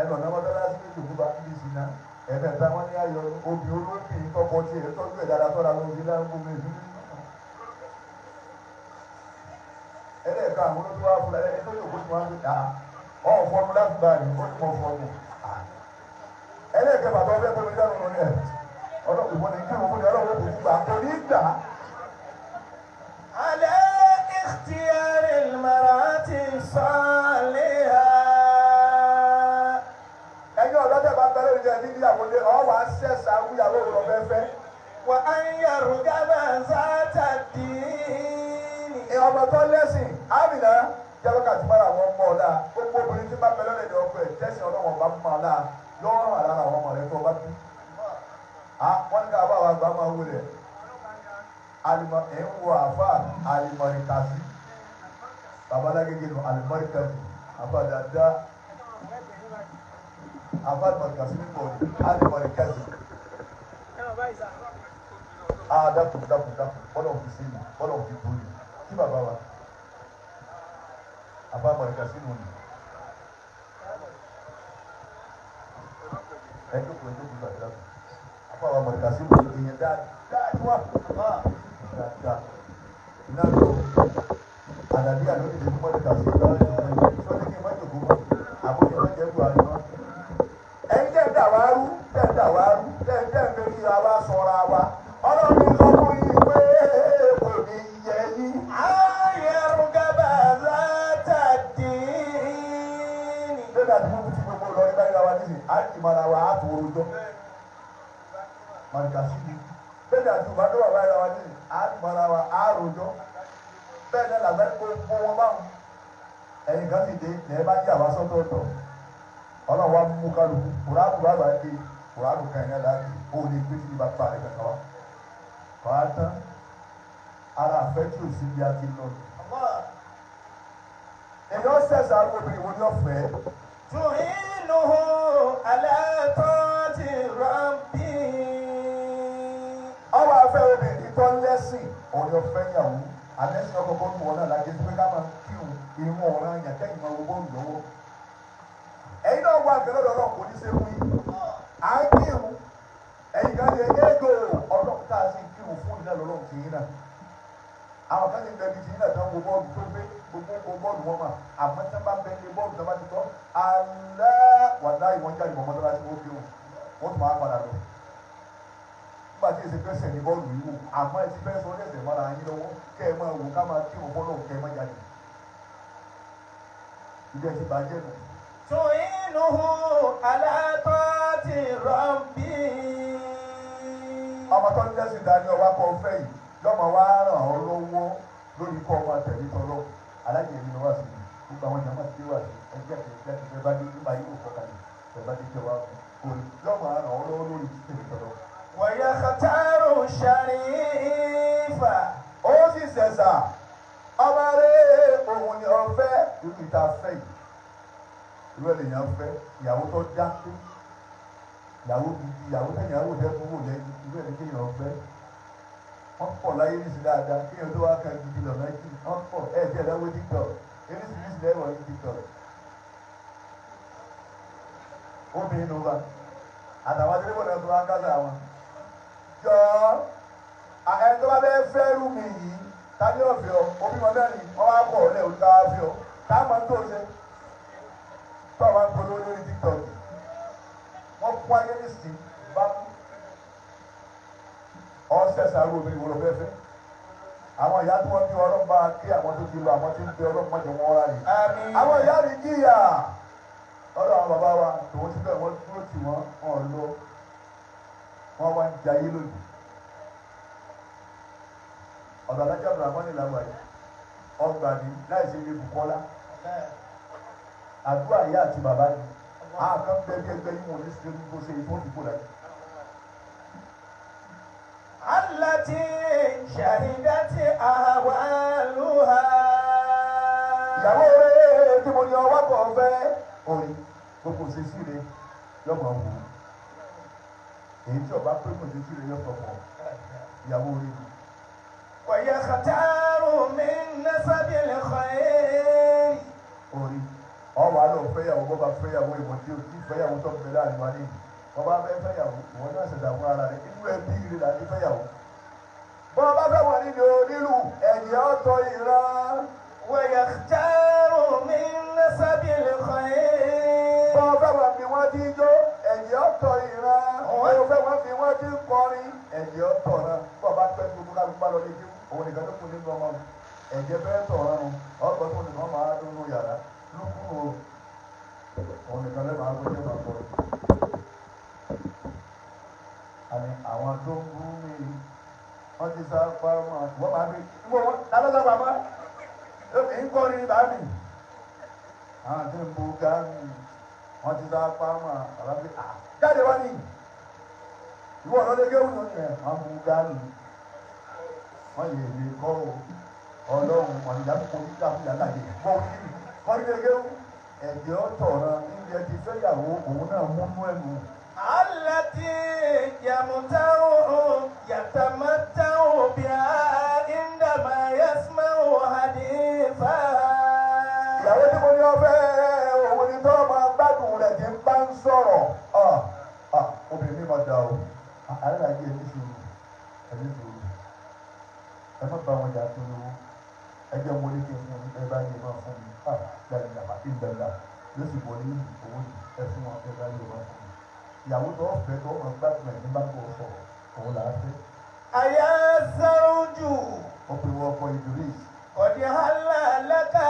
ẹnu ọ̀nà mọ́tọ́lá sí méjì òkú bá ń bí sí náà ẹ̀mẹ́ta wọn ní ayọ̀ obì olóbìnrin tọkọ tí ẹ̀ tọ́jú ẹ̀ dáadáa tọ́ra ló ń fi dáhùn gómìnà ìlú ẹlẹ́ẹ̀ka àwọn olóṣèlú wa fúnra ẹni tó yòókù tí wọ́n ń gbé ọ̀hún fọ́ọ̀mù láti bá a ní ó ní mọ̀ fọ́ọ̀mù ẹlẹ́ẹ̀kẹ́ bàtọ́ ọ̀fẹ́ tó ń dẹ́nu lórí ẹ̀ ìwọ̀n ní kí wọ́n fún ní ọlọ́wọ́ kò gbà kò ní gbà. على اختيار المرأة الصالحة. ẹ̀yin ọ̀dọ́ tẹ̀ bá bẹ̀rẹ̀ ìjẹ́ níbi ìyàwó lé ọ̀ wá ṣẹ̀ṣà wúyàwó rọ̀ fẹ́fẹ́. وأن يرغب ذات الدين. ọmọ tó lẹ́sìn ámìnà jẹ́wọ́ kàtí mọ́ra àwọn ọmọ ọ̀la gbogbo obìnrin tí bá bẹ̀rẹ̀ lẹ́dẹ̀ ọkọ ẹ̀ tẹ́sìn ọlọ́wọ́n bá mọ́ ọ̀la lọ́wọ́ àlára àwọn ọmọ rẹ̀ tó bá bí. wọ́n ní ká bá wa gbà máa wọlé alimọ ẹ̀ ń wọ àfa alimọ̀rìkàsí babalágége nù alimọ̀rìkàsí àfa dada àfa alimọ̀rìkàsí ní bọ̀ọ̀lì alimọ̀rìkàsí. dákun bọ́lá òfin sí mi bọ́lá òfin bóyì kí bàbá wa àfa alimọ̀rìkàsí nù ní ẹjọ́ kò gbàdúrà afọ àwọn mọ̀lẹ́kà sí ìlú ìyẹn dáadáa wá dáadáa iná lọ àdàbí àlọ́ ìdílé fún mọ̀lẹ́kà sí ìlú sọ́dí kí n má jòkó mọ́ àbójú ọjọ́ ẹ̀kú àríwá. ẹ̀yin tẹ́ ń dà wá rú tẹ́ ń fẹ́ àwa sọ̀rọ̀ àwa ọlọ́run sọ fún yín pé kò ní yẹ yín. ayẹ̀rù gábà látàdí. lórí àdúgbò tí gbogbo lọ nígbà yìí wá nísìnyí á kì máa ra wa á tó orojọ́ mọ̀lẹ́kàsí ni bẹ́ẹ̀ àti ìwà tó wà báyìí wa nísìnyí á kì máa ra wa á rojọ́ bẹ́ẹ̀ náà làbẹ́ gbogbo wọn báwọn ẹ̀yìn kan sì dé ẹ̀ bá yà wá sọ́tọ̀ọ̀tọ̀ ọlọ́run wa mú kálukú kùránù bá bá dé kùránù kan yẹn láti ó lè gbé tí ìbá pa rẹ̀ kankan wá wàá tán ara àfẹ́ tí ò sí bí a ti lọ. èèyàn sẹ̀sà obìnrin wo ni ó fẹ́. tùhínú alẹ́ ti rọ́bì. ọwọ́ afẹ́ obìnrin tó ń lẹ́sìn òun yóò fẹ́ yàwó àlẹ́sìn ọkọ̀ bọ́ọ̀lù wọn náà lájẹ́ pé ká máa kírun ìrún ọ̀ràn yàn kẹ́yìn máa wo bọ́ọ̀lù lọ́wọ́. ẹ̀yin náà wà gẹ́gẹ́ lọ́dọ̀ kò ní ṣe fún yín. à ń kírun ẹ̀yin kan lè égo ọlọ́run tá a sì ń kírun fún ìlànà ọlọ́run tì yín náà. àwọn kan ti bẹ̀rẹ̀ tì yín náà tán wo bọ́ọ̀lù tó gbé gbogbo bọ́ọ̀lù wọn mà àmọ́ tí wọ́n bá bẹ ní bọ́ọ̀lù tó bá ti tọ́ alẹ́ wàdá ìwọ̀n jáde mọ́ mọ́tò láti wọ́n fi hàn wọ́n tún máa padà lọ. nígbà tí èsì pẹ́sẹ̀ ní bọ́ọ̀lù yìí wò àmọ́ ẹ ti fẹ́ sọ ọ́dẹ̀sẹ̀ mọ́ra yín lọ́wọ́ kẹ́ ẹ máa wò ká máa kí wọn bọ́ọ̀lù kẹ́ ẹ má jáde. ìjẹ́ ti bàjẹ́ nù. tùhínú alẹ́ ti rọ́bì. ọmọ tó ń lẹ́sìn dání ọwọ́ akọ fẹ́ yìí lọ́mọ wa ràn ọ́ lọ́wọ́ lórí kọ́ ọmọ tẹ̀lé tọ́lọ́ alájẹ mi ló wà sí i gbogbo àwọn jàmbá ti wà sí ẹgbẹ́ kẹ̀kẹ́ kẹ̀kẹ́ bá dé nípa yìí òkò kalẹ̀ ẹ̀ bá dé jẹ́ wa kò lọ́mọ ràn ọ́ lọ́wọ́ lórí tẹ̀lé tọ́lọ́. wọ̀nyẹ kàtàrù ṣàrífà. ó sì sẹ̀sà ọmọ rẹ̀ òun ni ọ̀fẹ́ irú ìta fẹ́ yìí irú ẹ̀ lèèyàn fẹ́ ìyàwó tó dá pé ìyàwó gidi ìyàwó tẹ̀yàwó dẹ́kun wò lẹ́yìn irú ẹ̀ ní kéèyàn fẹ́ wọ́n pọ̀ láyé nísìnyí dáadáa kéèyàn tó wá kan gidi lọ́nà ẹ̀jì wọ́n pọ̀ ẹ̀jẹ̀ lẹ́wọ́ TikTok eréṣiríṣi lẹ́wọ̀ ní TikTok obìnrin ló bá àtàwọn adélébọ̀ náà tó wá kásá wọn. jọ ẹ tó bá bẹ́ẹ̀ fẹ́ rú mi yìí tani ọ̀fẹ́ ọ omi mọ mẹ́rin wọ́n wá pọ̀ ọ̀lẹ́ olùkọ́ wá fi ọ táwọn tó ṣe tó àwọn akpọ̀lọ́ lórí TikTok wọ́n kún ayé nísìnyí bá kú ọ̀sẹ̀sà rú obìnrin wọ́n lọ fẹ́ fẹ́ àwọn ìyá tí wọ́n bí ọlọ́run bá kí àwọn tó ti lọ àwọn tí ń bẹ ọlọ́run mọ́jọ wọn ráyè. àwọn ìyá rí jìyà ọ̀dọ̀ àwọn bàbá wa tòun ti bẹ́ẹ̀ wọ́n dúró tì wọ́n wọn lọ wọ́n wá ń jayé lónìí. ọ̀dọ̀ adájọ́ abdulhamani làwọn yìí ọgbà ní láì ṣe ní Bùkọ́lá àdúrà ìyá àti bàbá ni àwọn kan bẹ́ẹ̀ bí ẹgbẹ́ yìí wọ́n ní sinmi bó ṣe ìfọ́n ìbò láyé. التي شهدت أهوالها. ìyàwó rẹ̀ tí mo ní ọwọ́ kọ̀ fẹ́ orí gbogbo ṣèṣì rẹ̀ yọmọ wù ú èyí tí ọba pé kò ṣèṣì rẹ̀ yọ sọ̀pọ̀ ìyàwó rẹ̀. ويختار من نسب الخير. orí ọwọ́ àlọ́ fẹ́yàwó bọ́ bá fẹ́yàwó ìwọ̀n tí o ti fẹ́yàwó tó ń bẹ láàrin wa nìyí wọ́n bá fẹ́ fẹ́yàwó ìwọ̀n náà ṣẹ̀dá fún ara rẹ̀ inú ẹbí rẹ̀ láti fẹ́yàwó. bọ́n bá fẹ́ wọ̀ nínú onílù ẹ̀yìn ọ̀tọ̀ ìran. ويختار من نسب الخير. bọ́n fẹ́ wọ̀ bí wọ́n ti jó ẹ̀yìn ọ̀tọ̀ ìran. wọ́n fẹ́ wọ́n bí wọ́n ti kọrin ẹ̀yìn ọ̀tọ̀ náà. bọ́n bá pẹ́ tó kúkú bá lọ léjú òun nìkan tó kù nínú ọmọ ẹ̀jẹ̀ bẹ́ẹ̀ tọ̀ ọ̀run ọgbọ́n tó nìkan máa dúró yàrá lókùn òun nìkan lẹ́nu agbẹ́jẹ́ máa bọ̀. àní àwọn tó ń bú mi wọ́n ti sá pa máa wọ́n máa bí mo wọ́n lálọ́sà pàmò èmi ń kọ́ ní bàmí àwọn tó ń bú gáàmì wọ́n ti sá pa máa bàbá bí jáde wá ní ìwọ ọ̀lọ́dẹ́gẹ́ wù lónìí ẹ̀ wọ́n bú gáàmì wọ́n lè lè kọ́ ọlọ́run wọ́n ìyá kò ní ìjà fún ìyá láàyè bọ́ òkìrì wọ́n lè gé ẹ̀jẹ̀ ọ̀tọ̀ náà níbi ẹ ti fẹ́yàwó òun náà múnú ẹnu. التي يتمتع بها عندما يسمع حديثها. ìyàwó tí mo ní ọfẹ́ òun ni tó máa gbádùn rẹ̀ ti ń bá ń sọ̀rọ̀ ọ̀dà o aláàjì ẹni sùúrù ẹ má bá wọn jà tó lówó ẹjẹ wọlé kí n fún mi ẹ bá yẹ máa fún mi gbàgbà àti gbàgbà yóò sì wọlé owó ẹ fún wọn ẹ bá yẹ máa fún mi ìyàwó tó fẹ́ tó ọmọ gbàgbà ẹ ní bá kó sọ̀rọ̀ òun là á fẹ́. àyà sáwùjù. ó pe wọ́n ọkọ̀ Idris. ọ̀dì hàlà lẹ́ka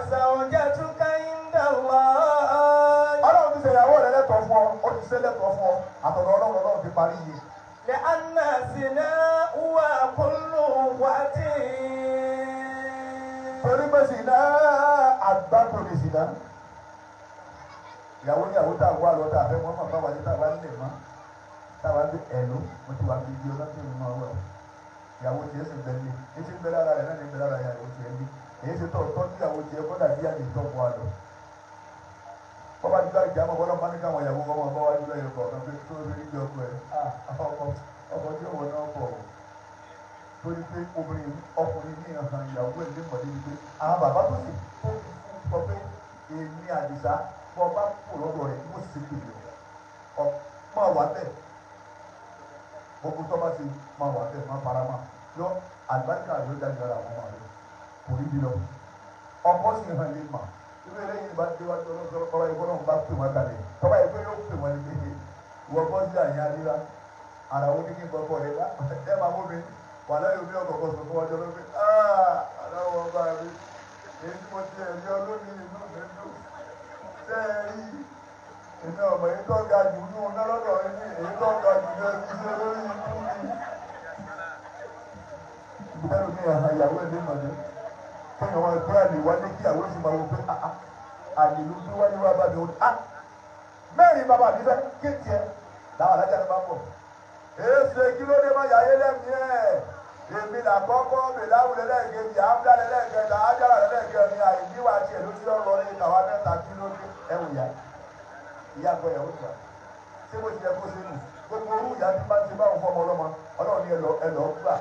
sàwùjà túká ìndà wá. ọlọ́run ti ṣe ìyàwó rẹ lẹ́tọ̀ọ́ fún ọ ó ti ṣe lẹ́tọ̀ọ́ fún ọ àtọ̀dọ̀ ọlọ́run ti parí yìí. لأن الزنا هو كل وقت. torí pé zina àgbàdo ni zina ìyàwó tá a wá lọ tá a fẹ́ wọ́n mọ̀ bá wà ní tá a wá nílẹ̀ mọ́ tá a wá ní ẹ̀lú mo ti wà ní ibi ọlọ́dún ìlú náà wọ̀ ìyàwó tiẹ̀ sì bẹ́ẹ̀ ní etí ń bẹ lára rẹ̀ náà ní bẹ lára ìyàwó tiẹ̀ ní èyí ṣe tọ́ tọ́jú ìyàwó tiẹ̀ kó dàbí àyè tó mọ́ àlọ́ bọ́bá dídá ìjà mọ̀ bọ́lá máa ní káwọn ìyàwó wọn máa bá wájú lẹ́yìn kọ̀ọ̀kan pé tó rí ìjọ ọkọ ẹ̀ ọkọ̀ tí ó wọ̀ náà pọ̀ torí pé ọkùnrin ní ìhàn ìyàwó ẹ̀ lé mọ̀lẹ́ wípé àwọn bàbá tó sì tó sọ pé èmi Àdìsá bọ́ bá kò lọ́dọ̀ rẹ̀ mo sì pè é máa wà bẹ́ẹ̀ gbogbo tó bá ti máa wà bẹ́ẹ̀ máa fara máa yọ àlùbáríkà ló dájú ara àwọn ọmọ rẹ̀ kò rí bí lọ ọkọ̀ sì hàn lè mà ìwé lẹ́yìn bá déwájú ọlọ́sọ̀rọ̀ tọ́ba ìbọn náà bá pè wọ́n kalẹ̀ tọ́ba ìbọn yóò pè wọ́n ní kéde wọ́n bọ́ sí àyà ríra ara wọn ní kí n kọ́kọ́ rẹ̀ ẹ máa mú mi wà láyé omi ọkọ̀ kan sọ fún ọjọ́ lóbi aláwọ̀ ọba mi èyí tí mo ti ẹ̀rí ọlọ́ni inú mi dùn tẹ́ ẹ rí iná ọmọ èyí tó ga jù ní ọ̀nà lọ́dọ̀ yìí èyí tó ga jù ní ẹbí ṣe lórí ikú mi. ìbẹ̀rù mi àhàn ìyàwó ẹ̀ lé mọ̀lẹ́ kéèyàn wọn gbé àlè wálé kí àwọn sì máa wọ pé àlè ló gbé wálé wá bá mi wọn mẹ́rin bàbá mi fẹ́ kéèké ẹ̀ làwọn alájà ló máa ń bọ̀ èsè kí ló dé má yàyé lẹ́mìí ẹ̀ èmi là kọ́kọ́ bèláwù lẹ́lẹ́gẹ̀ẹ́jì àmúdá lẹ́lẹ́gẹ̀ẹ́jì àájára lẹ́lẹ́gẹ̀ẹ́jì àìníwá tiẹ̀ ló ti lọ́rọ̀ ní ìkàwá mẹ́ta kí ló dé ẹ̀wù yá ìyá àgbọ̀ ìyàwó ìgbà ṣé mo ti yẹ kó ṣe nù gbogbo orú ìyá tí máa ń ṣe báwọn fọmọ ọlọ́mọ ọlọ́run ní ẹlọ gbà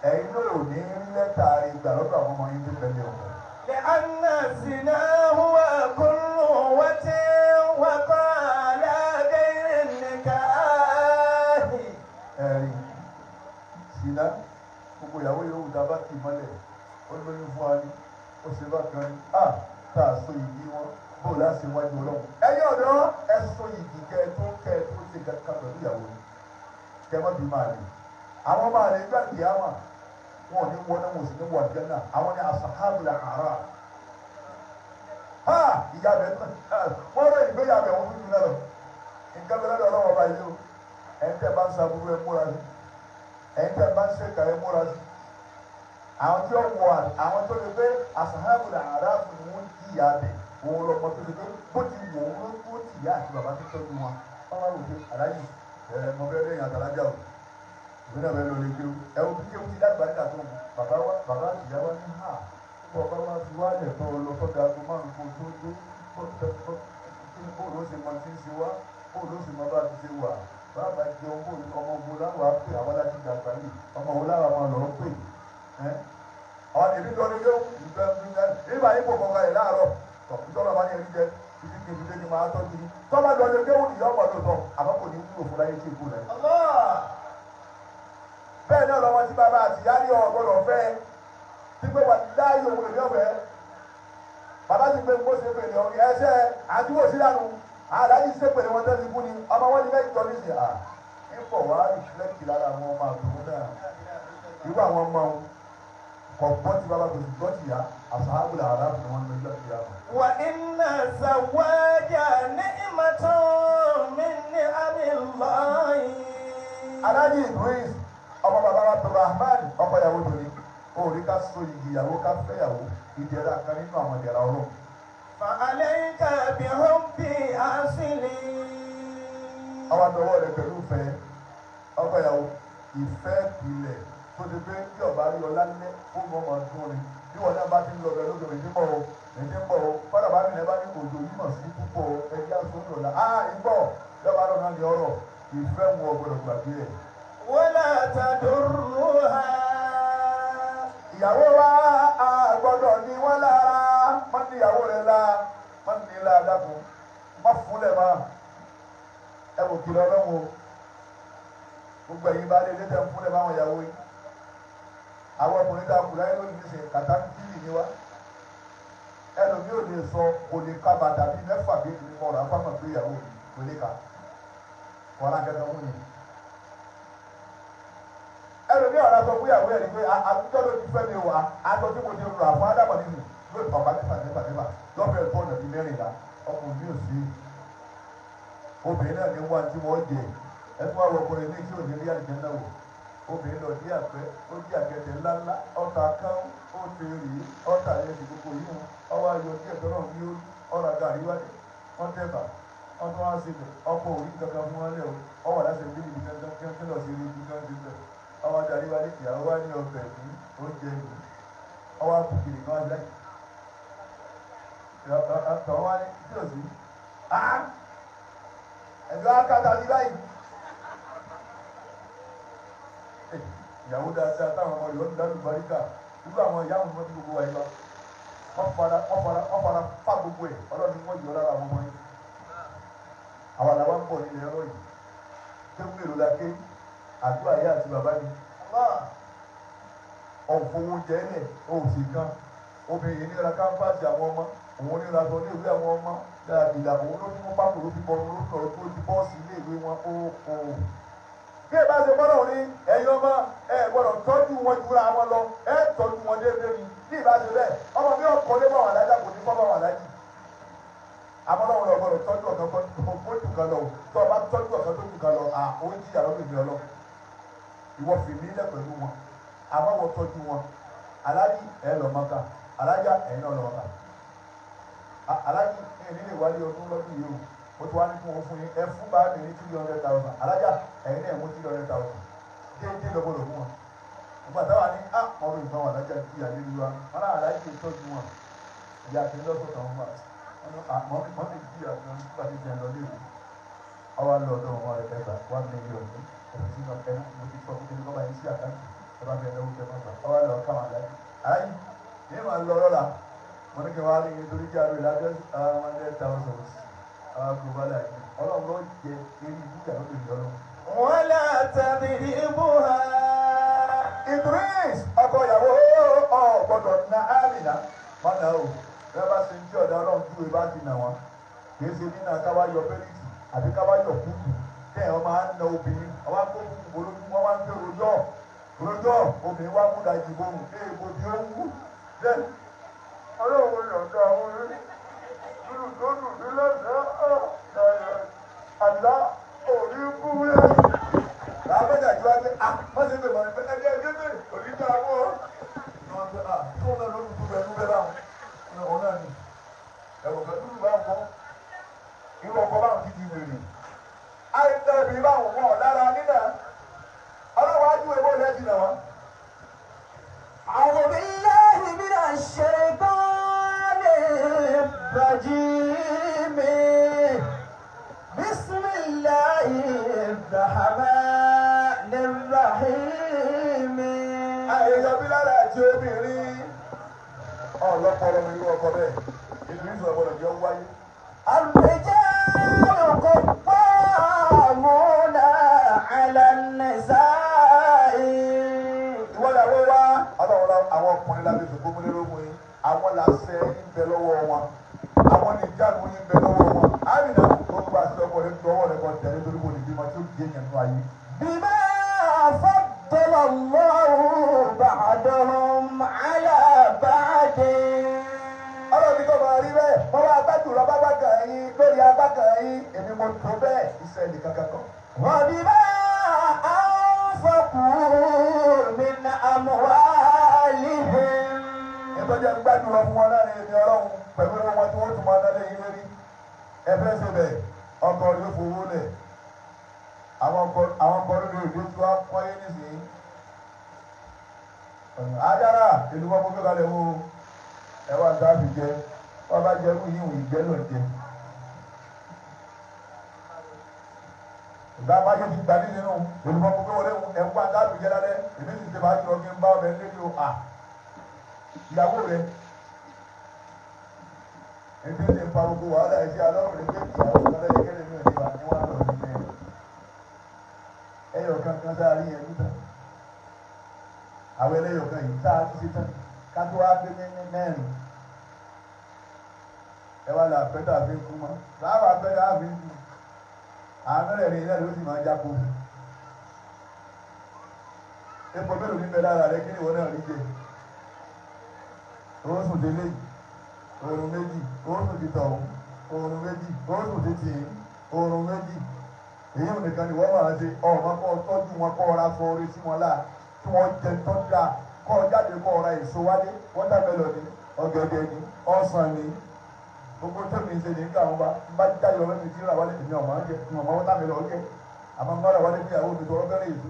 ẹ̀yin náà ò ní lẹ́tà ìgbà lọ́dọ̀ àwọn ọmọ yín tó tẹ̀lé ọkọ. لأن الزنا هو كل وقت وقع على غير النكاح. ẹ̀rí ṣìnà gbogbo ìyàwó yòówù tá a bá kì í mọ́lẹ̀ ó lóyún fún wa ní ó ṣe bá kan ní tá a so ìdí wọn bó láti wájú ọlọ́run. ẹ̀yin ọ̀dọ́ ẹ so ìdí kẹ tó ṣe kankan pẹ̀lú ìyàwó yìí kẹ má bí máa lè àwọn máa lè gbà kí á mà wọn ò ní wọ náà wọn ò sì ní wọ àjẹ náà àwọn ní asahabu la ara ìyá bẹ wọn rẹ ìgbéyàwó ẹ wọn tún jù náà lọ nǹkan bẹ lọ́dọ̀ ọlọ́wọ́ bá yìí o ẹni tẹ́ bá ń sàbúrú ẹ múra sí ẹni tẹ́ bá ń ṣèkà ẹ múra sí àwọn tí ó wọ àwọn tó lè gbé asahabu la ara fún ni wọn jí ìyá bẹ òun lọmọ tó lè gbé bó ti wọ òun ló ti ìyá àti bàbá tó tọ́jú wọn wọn wá wò pé aláyì mọ bẹ́ẹ̀ lẹ́yìn àtàlájà o ìwé náà bẹ́ẹ̀ lọ lè kéwù ẹ wo kéwù ti dàgbà nígbà tó bàbá ìyá wa ní hà bọ́ ọba wa fi wálẹ̀ tó lọ sọ́dọ̀ aago márùn-ún kó tó dé bóòlù ó sì mọ tí ń ṣe wá bóòlù ó sì mọ bá ti ṣe wà bàbá jẹun bóòlù ọmọ ogun láwọn á pè àwọn láti dàgbà yìí ọmọ wo láwọn máa lọ pè àwọn èmi tó ní kéwù nígbà yìí kò kọ̀ọ̀kan yìí láàárọ̀ ìjọba bá ní ẹni jẹ títí kejì lé ní máa tọ́jú ní tọ́ba lọ lè kéwù ìyá ọmọ lóòótọ́ àmọ́ kò ní wúlò fún láyé tí ì kú rẹ̀. bẹ́ẹ̀ náà lọ́wọ́ tí bàbá àti ìyá ní ọ̀gbọ́dọ̀ fẹ́ tí pé wà láàyè òun lè ní ọ̀fẹ́ bàbá ti pé kó ṣe pèlè ọ̀rẹ́ ẹsẹ̀ àdúgbò sílànù àdáyé ṣe pèlè wọn tẹ́lẹ̀ ikú ni ọmọ wọn ní mẹ́jọ ní sí ń bọ̀ wá ìfúlẹ́kì lára àwọn ọmọ àtòwò náà irú àwọn ọmọ wọn kọ̀ gbọ́ tí bàbá kò sì gbọ́ tì yá àṣàbù làrá fún wọn ní ọjọ́ ìyá wọn. wà iná sàwájà ní ìmọ̀tán mi ní àmì lọ́yìn. aláàjì Idris ọmọ bàbá Abdulrahman ọkọ ìyàwó tòní orí ká so ìyàwó ká fẹ́yàwó ìdẹ̀ra kan nínú àwọn ìdẹ̀ra ọlọ́run. فعليك بحب أصلي. àwọn àdọwọ́ rẹ̀ pẹ̀lú ìfẹ́ ọkọ ìyàwó ìfẹ́ ìpìlẹ̀ tó ti pé bí ọba rí ọlá nílẹ̀ fún ọmọ ọdún ni bí wọn náà bá ti ń lọ bẹ lóde òní bọ̀ o fọdà bá nílẹ̀ bá ní òjò yìí mọ̀ sí púpọ̀ ẹgbẹ́ àsọ̀rọ̀ ọ̀la ìbọ̀ lọ́ba lọ́nà ní ọ̀rọ̀ ìfẹ́ wọn ọgbọ̀dọ̀ gbàgbé ẹ̀. ولا تضرها. ìyàwó wa gbọ́dọ̀ ní wọn lára má ní ìyàwó rẹ la má ní ilé adágún má fúnlẹ̀ má ẹ wò kìlọ̀ ọlọ́run ẹ̀yin bá lé létẹ̀ ń fúnlẹ̀ báwọn ìyàwó yìí àwọn ọkùnrin tá a kù láyé lónìí ṣe kàtàkìrì ni wá ẹlòmíì ò lè sọ kò lè ka bàtà bíi mẹ́fà bíi ìlú mọ́ra fáwọn pé ìyàwó mi kò lè ka wọn á kẹta wọn yìí ẹlòmíì ọ̀rọ̀ sọ fún ìyàwó ẹ̀ ní pé àtúntò ló ti fẹ́ mi wá aṣọ tí mo ti rà fún ádámọ̀ nínú yóò tọ̀ bá nípa lọ́fẹ̀ẹ́ bọ́ọ̀lù bíi mẹ́rìnlá ọkùnrin mi ò sí obìnrin náà ní wá tí wọ́n jẹ ẹtún àwọn ọkùnrin ní tí ò ní rí àjẹ náà wò obìnrin lọ dí àpẹ ó dí àgẹ̀dẹ̀ ńláńlá ọ̀tà kan ó ti rí ọ̀tà yẹn ti gbogbo yìí wọn ọwọ́ ayọ̀ díẹ̀ tó náà ní ọ̀rọ̀ gàrí wájú wọ́n tẹ̀bà wọ́n tún wá sí ibẹ̀ ọkọ̀ òrí kankan fún wọn lẹ̀ o ọwọ́ láti ẹgbẹ́ níbi kankan kí lọ sí ibi kan ti bẹ̀ ọwọ́ adarí wájú ìyàwó wá ní ọbẹ̀ ní oúnjẹ ìlú ọwọ́ àbùkìrì kan wájú tọ́ wá ní tí ò sí ẹ̀jọ̀ akátá ní báyìí ìyàwó dáadáa táwọn ọmọ rẹ̀ ó ń dánú baríkà irú àwọn ìyá àwọn ọmọ tí gbogbo wa yìí lọ wọ́n fara fá gbogbo ẹ̀ ọlọ́run ni wọ́n yọ lára àwọn ọmọ yìí àwọn làwọn ń bọ̀ nílẹ̀ ẹ̀rọ yìí kéwù mélòó la ké àdúrà yá àti bàbá ni ọ̀fọwọ́ jẹ́lẹ̀ òsì kan obìnrin yìí níra kámpáàsì àwọn ọmọ òun níra sọ ní ìwé àwọn ọmọ ìlà òun ló fi mú pápò ló fi bọ ló sọ̀rọ̀ tó ti bọ́ọ̀sì ilé ìwé wọn ó kó o. bí ẹ bá ṣe gbọ́dọ̀ ní ẹ̀yin ọmọ ẹ gbọ́dọ̀ tọ́jú wọn jura wọn lọ ẹ tọ́jú wọn déédéé ni bí ìbá ṣe bẹ́ẹ̀ ọmọ mi ò kọ́lé bá wà lájà kò ní kọ́ bá wà lájì. àmọ́ náà wọn lọ gbọ́dọ̀ tọ́jú ọ̀kan kó jù kan lọ tó o bá tọ́jú ọ̀kan tó jù kan lọ à ó ń jìyà lọ́dún ìgbìyànjú lọ. ìwọ fìmí lẹ̀ pẹ̀lú wọn àmọ́ wọ́n tọ́jú wọn aláàjì ẹ̀ lọ mọ́ká alájà ẹ̀yin náà lọ mọ́ká aláàjì ẹ̀ nílé ìwádìí ọdún lọ́dún yìí o tí wàá ní fún wọn fún yín ẹ fún bá mi ní 300,000 alájà ẹ̀yin náà mú 300,000 déédéé lọ́gbọ́dọ̀ fún wọn nígbà táwa ní ọ̀rọ̀ ìfọwọ́ alájà ti àlè lu wa wọn náà alájì tọ́jú wọn ìyá àti lọ́sọ̀tàn wọn mọ́ mi jí àgbọn nígbà tí ìjẹun lọ léwu ọwọ́ lọ́dọ̀ wọn rẹ̀ lẹ́gbà 1 million ní ẹ̀sìn sínú ẹni mo ti sọ fún mi kọ́ bá yín sí àkáǹtì ẹ bá bẹ̀rẹ̀ lọ́wọ́ tẹ́lẹ̀ náà ọwọ́ lọ káwọn alájì alájì ní ìmọ̀ lọ lọ́la mo ní kí wọ́n á rí nítorí kí a rí lábẹ́ 100,000 global ọlọ́run ló jẹ eré ìdíjà ló lè yọrọ. wọ́n lè tẹ̀lé ibú ha. Idris ọkọ ìyàwó gbọ́dọ̀ na àmìnà má nà ó bẹ́ẹ̀ bá ṣe ń tí ọ̀dà ọlọ́run tí òye bá ti nà wọ́n kì í ṣe nínú káwá yọ bẹ́líìtì àbí káwá yọ kúkú kẹ́hìn ọmọ á na obìnrin ọba kó kúkú olójú wọn wá ń gbé rojọ́ obìnrin wá mú dajì bóun èèbò bí ó ń wú bẹ́ẹ̀ ọlọ́run yọ̀ǹda àwọn orí nínú tó dùn ní lọ́sẹ̀ àdá òní kúrẹ́. Làbẹ́jà ìjọba pé má ṣe bèèrè mọ̀ní pé ẹgbẹ́ bèèrè òní tó àwọ̀ ọ́ pé tó náà ló ń dúró ẹnu bẹ́ẹ̀ báwọn ọ̀hún náà ni ẹ̀wọ̀n kan dúró báwọn kọ́ irú ọkọ̀ báwọn ti di wèrè. Àìsàn obìnrin báwọn wọn lára nínà ọlọ́wọ́ ájú ebó lẹ́jì náà wọ́n. أعوذ بالله من الشيطان الرجيم بسم الله الرحمن الرحيم. Àìyọ̀ bí lára àti obìnrin ọlọ́pọ̀lọ́ mi irú ọkọ̀ bẹ́ẹ̀ ìdílé ọ̀gbọ́dọ̀ jẹ́ wáyé. الرجال قوامون على النساء. Ìwọ́dàwó wá ọlọ́run àwọn ọkùnrin lábẹ́ ìṣòkò múlẹ̀ lógún yìí àwọn làṣẹ ń bẹ lọ́wọ́ wọn àwọn nìjánu ń bẹ lọ́wọ́ wọn àmìnà tó ń bá aṣọ ọkọ̀ rẹ̀ tọwọ́ rẹ̀ kan tẹ̀lé torí kò ní bímọ tí ó di èèyàn nínú ayé. بما فضل الله بعضهم على بعض. ọlọ́run ní kò máa rí bẹ́ẹ̀ wọ́n wá agbájú lọ bá kàn yín lórí agbá kàn yín èmi mo tó bẹ́ẹ̀ iṣẹ́ nìkan kankan. وبما أنفقوا من أموالهم. ìtọ́jà ń gbádùn lọ fún wọn láàrin èmi ọlọ́run pẹ̀lú wọn tí wọ́n tún máa dálé yín lórí ẹgbẹ́ ṣe bẹ̀ ọkọ̀ yóò fowó lẹ̀ àwọn ọkọ̀ lórí òde tí wọ́n kọ́ yé nísìnyí. Ajára ìlú wọn kó kalẹ̀ wo ẹwà dábì jẹ wọn bá jẹ fún yíwùn ìgbẹ́ lọ jẹ. ìgbà máa yẹ ti gbà nínú ìlú wọn kó wọlé ẹ̀kọ́ dábì jẹ lálẹ́ èmi sì ti máa jọ kí n bá ọbẹ̀ nílé o ìyàwó rẹ̀ ẹni tí ń pa gbogbo wàhálà ẹ̀ṣẹ̀ alọ́run rẹ̀ pé ìyàwó kan lẹ́yìn kẹ́lẹ́ mi ò ní wà ní wàhálà òní bẹ́ẹ̀. ẹyọ ẹlẹ́yọ̀ kan sáà rí yẹn níta àwọn ẹlẹ́yọ̀ kan yìí sáà ti ṣe tán ká tó wá gbé ní mẹ́rin ẹ wá là pẹ́tà fi ń kú mọ́ láwọn apẹ́tà fi ń kú àwọn mẹ́rẹ̀ẹ̀rin náà ló sì máa jáko epo mélòó ní bẹ lára rẹ kí ni ìwọ náà rí jẹ oṣù délé oorun méjì oṣù títọ̀ oorun méjì oṣù títì oorun méjì èyí ò nìkan ni wọ́n máa ṣe ọ̀rọ̀ kọ́ tọ́jú wọn kọ́ ọ̀rá fọ orí sí wọn láà kí wọ́n jẹ tó dáa kọ́ jáde kọ́ ọ̀rá èso wálé wọ́tàmẹ́lọ̀ ní ọ̀gẹ̀dẹ̀ ní ọ̀sán ní gbogbo tó mi ṣe ní ká wọn bá jáde ọ̀rẹ́ mi tí ra wálé èmi ọ̀mọ́ jẹ mi ọ̀mọ́ wọ́tàmẹ́lọ̀ ọ̀gẹ̀ àmọ́ ń bára wálé bí àwọn olùtọ́ ọ̀bẹ̀rẹ̀ èso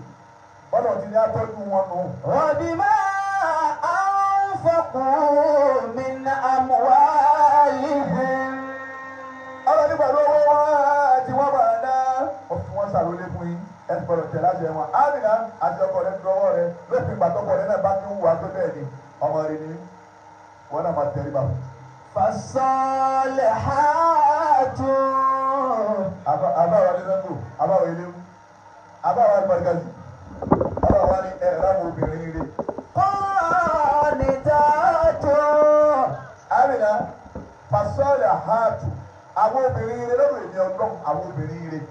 bọ́lá ti ní atọ́jú wọn nù. وبما أنفقوا من أموالهم ọlọ́ nígbà lọ́wọ́ wọn tí wọ́n máa ná ọ̀fun wọn ṣàlólé fún yín ẹ̀sìn gbọ́dọ̀ tẹ̀ láti ẹ̀ wọn. Amina àti ọkọ rẹ̀ dúró rẹ̀ lópin ìgbàtọ́kọ rẹ̀ náà bá ti ń wà tó bẹ́ẹ̀ ni ọmọ rẹ̀ ni wọ́n náà máa tẹ̀lé bàbá. فالصالحات àbáwá ní sẹ́ńgò àbáwá eléwu àbáwá ìbàdìgàjì àbáwá ní ẹ̀ráwọ̀ obìnrin rẹ̀. قانتات Amina فالصالحات àwọn obìnrin rẹ̀ lọ́wọ́ èmi ọlọ́run àwọn obìnrin rẹ̀.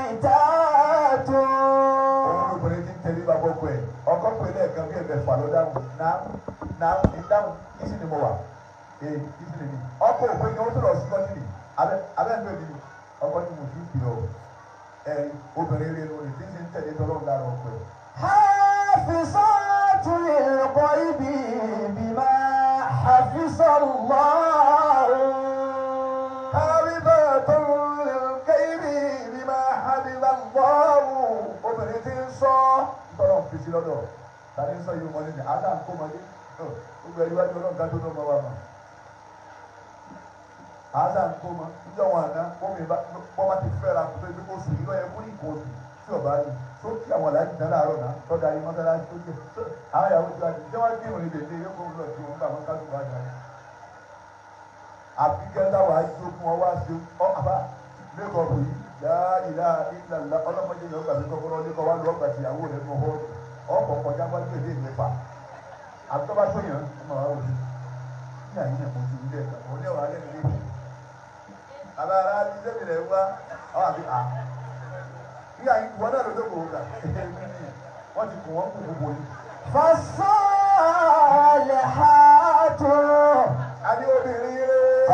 قانتات òun obìnrin ti ń tẹ̀lé bàbá ọkọ ẹ̀ ọkọ pé lẹ́ẹ̀kan bí ẹ̀fẹ̀ fà ló dáhùn náà ní dáhùn kí sì ni mo wà kí sì ni mi ọkọ òpin ni ó tó lọ sí kọ́tìrì abẹ́ẹ̀gbẹ́ mi ọkọ ni mo fi ń bìrọ̀ obìnrin rẹ̀ lórí tí ń tẹ̀lé tọ́lọ́run lára ọkọ ẹ̀. حافظات للغيب بما حفظ الله حافظات للغيب بما حفظ الله obìnrin tí ń sọ tọ́lọ̀ fi sí lọ́dọ̀ tàbí ń sọ yìí mọ́lẹ́ ní àdá kó mọ́lẹ́ gbogbo ẹ̀rí wájú ọlọ́run ká tó tó mọ́ wa mọ́ àdá kó mọ́ níjọ́ wọn àná wọ́n bá ti fẹ́ra kó tó ibi kó sùn nílò ẹ̀kú ní ìkó oṣù tí ọba ní tó kí àwọn aláàjì náà láàárọ̀ náà tọ́jà ní mọ́sálásí tó jẹ́ àwọn ìyàwó tí wọ́n ti jẹ́ wọ́n kírun ní dèdè yóò kó lọ sí wọn bá wọn ká tó wá dáa àbí kẹ́ńtà wà á tó fún ọ wá sí ọ àbá lẹ́kọ̀ọ́ yìí yáa ìlà ìlànà ọlọ́mọdé yẹn ọgbà mi kọ́kọ́rọ́ ní kọ́ wá lọ ọgbà tìyàwó rẹ̀ mọ́ ọ́ ọkọ̀ kọjá wá lóde ìmẹ́fà àtọ́bá tó yàn ọmọ wa òbí ní àyìn náà mo ti rí lẹ́ẹ̀kan òun ní ọ̀rọ̀ alẹ́ mi lé àbára ti sẹ́mi rẹ̀ wá ọ̀ àbí à ní àyìn ìwọ náà ló dókòwò gbà wọ́n ti kùn wọ́n kù gbogbo yìí. فالصالحات àbí obìnrin rẹ̀